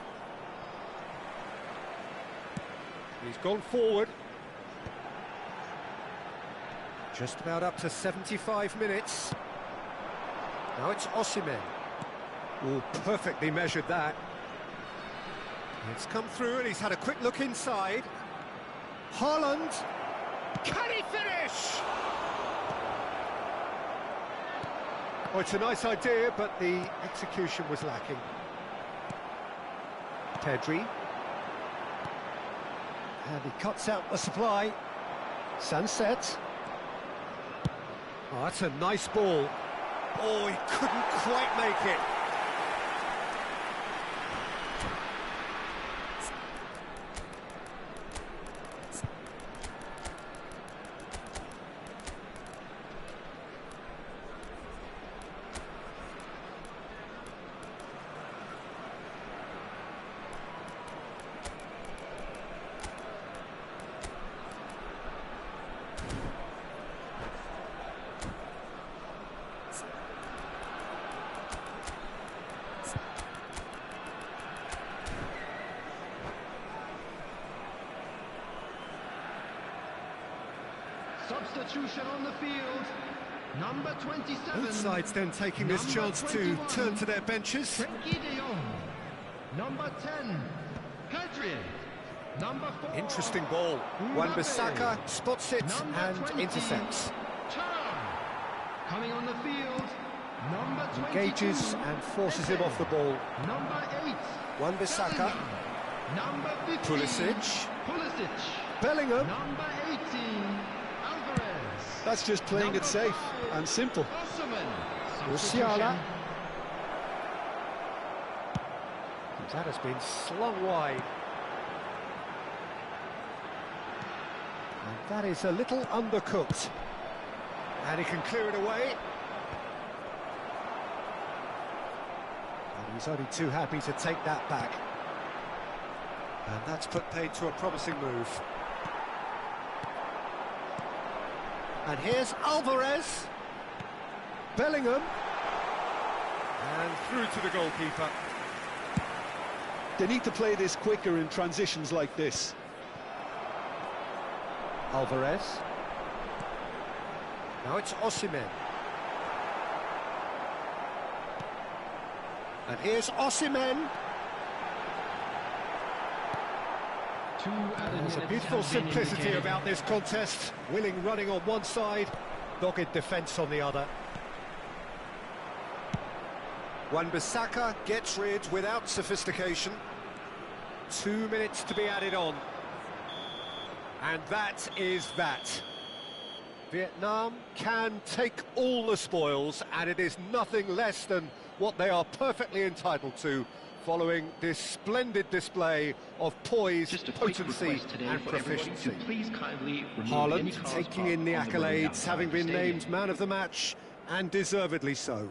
He's gone forward. Just about up to 75 minutes. Now it's Osimhen. Oh, perfectly measured that. It's come through and he's had a quick look inside. Haaland. Can he finish? Oh, it's a nice idea, but the execution was lacking. Pedri. And he cuts out the supply. Sunset. Oh, that's a nice ball. Oh, he couldn't quite make it. Substitution on the field. Number 27. Both sides then taking this chance to turn to their benches. Frenkie de Jong. Number 10. Pedri. Number 4. Interesting ball. Wan-Bissaka spots it and 20. intercepts. Thuram. Coming on the field. Number 22. Engages and forces him off the ball. Number 8. Wan-Bissaka. Number 15. Pulisic. Bellingham. Bellingham. Number 18. Alvarez. That's just playing Number it safe 5. and simple. Osimhen. Musiala. That has been slung wide. And that is a little undercooked. And he can clear it away. And he's only too happy to take that back. And that's put paid to a promising move. And here's Alvarez. Bellingham. And through to the goalkeeper. They need to play this quicker in transitions like this. Alvarez. Now it's Osimhen. And here's Osimhen. There's a beautiful simplicity about this contest. Willing running on one side, dogged defence on the other. Wan-Bissaka gets rid without sophistication. 2 minutes to be added on. And that is that. Vietnam can take all the spoils, and it is nothing less than what they are perfectly entitled to, following this splendid display of poise, potency and proficiency. Haaland taking in the accolades, having been named man of the match, and deservedly so.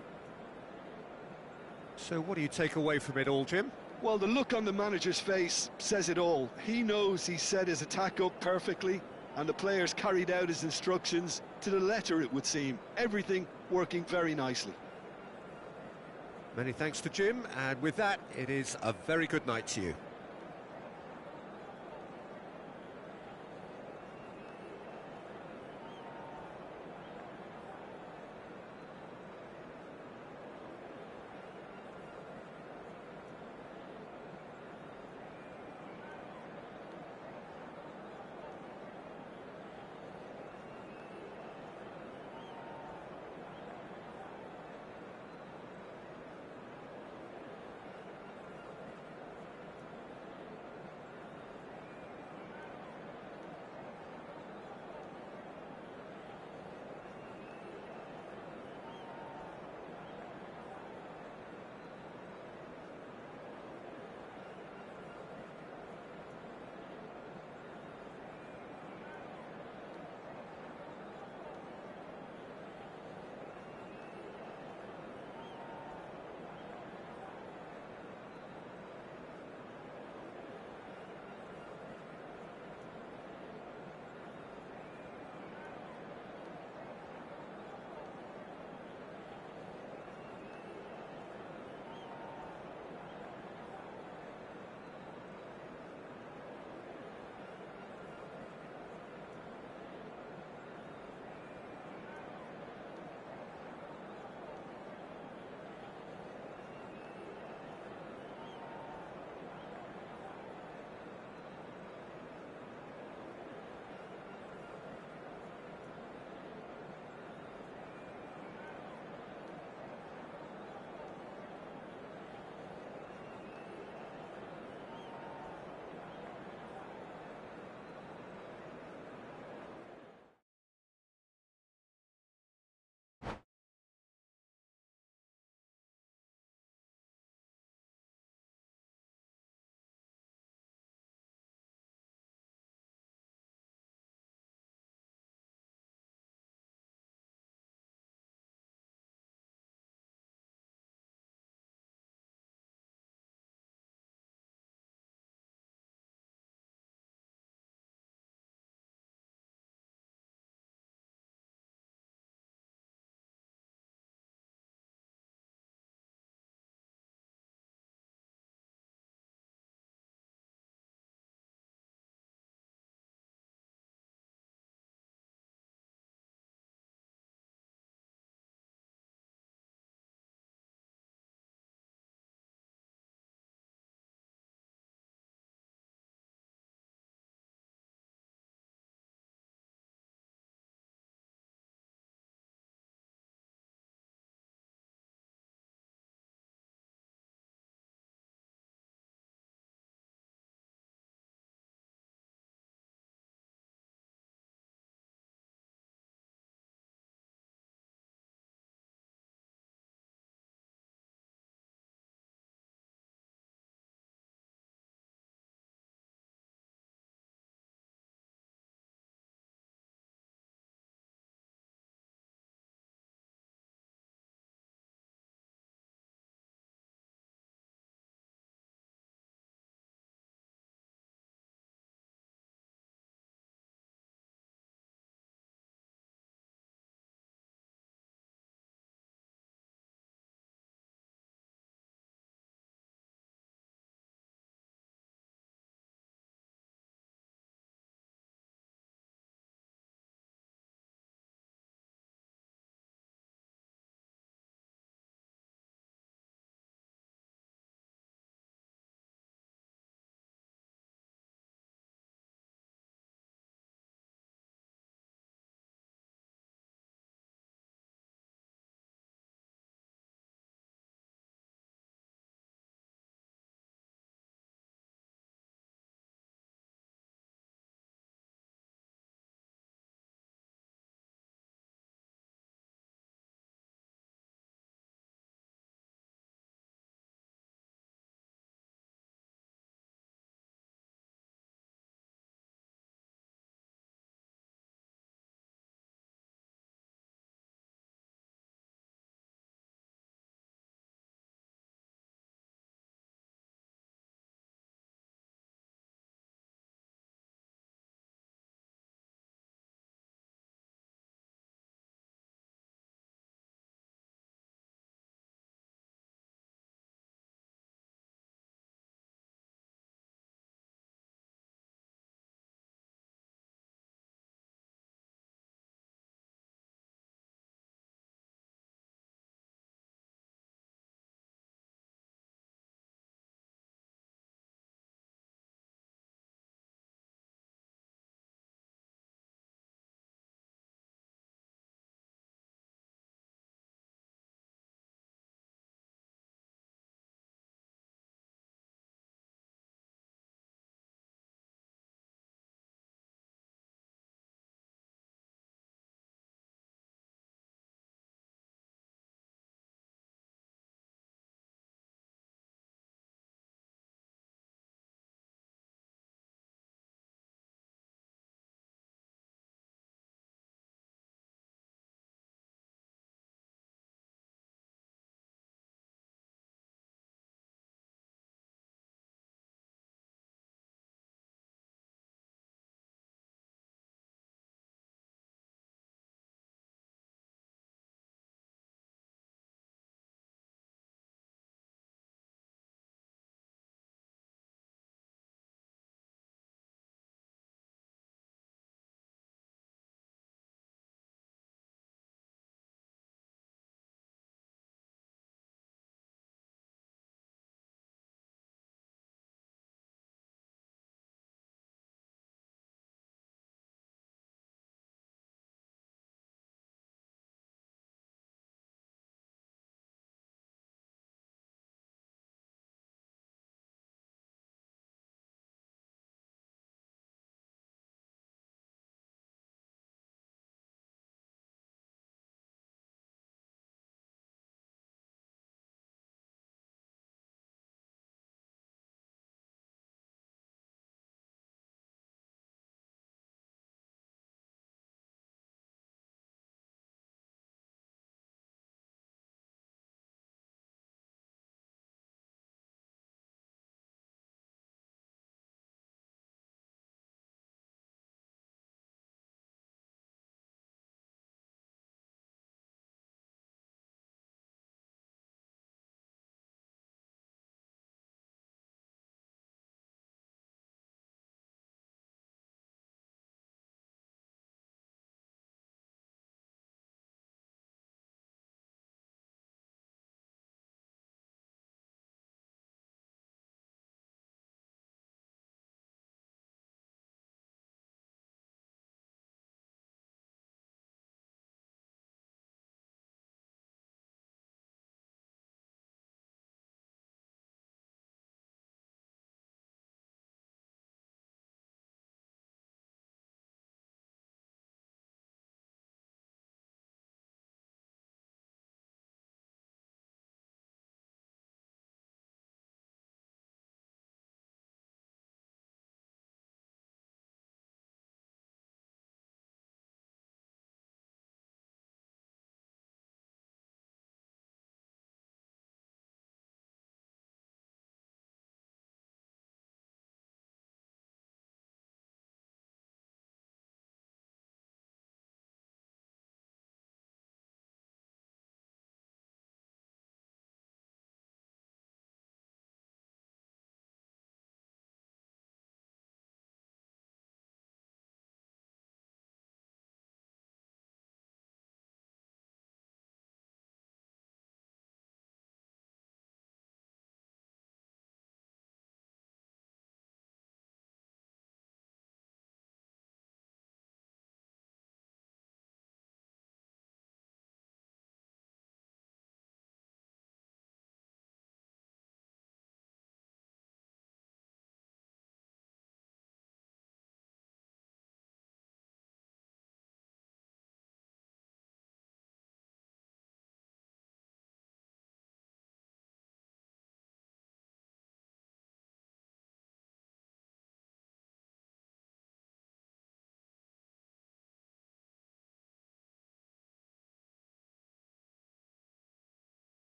So what do you take away from it all, Jim? Well, the look on the manager's face says it all. He knows he set his attack up perfectly, and the players carried out his instructions to the letter, it would seem. Everything working very nicely. Many thanks to Jim, and with that, it is a very good night to you.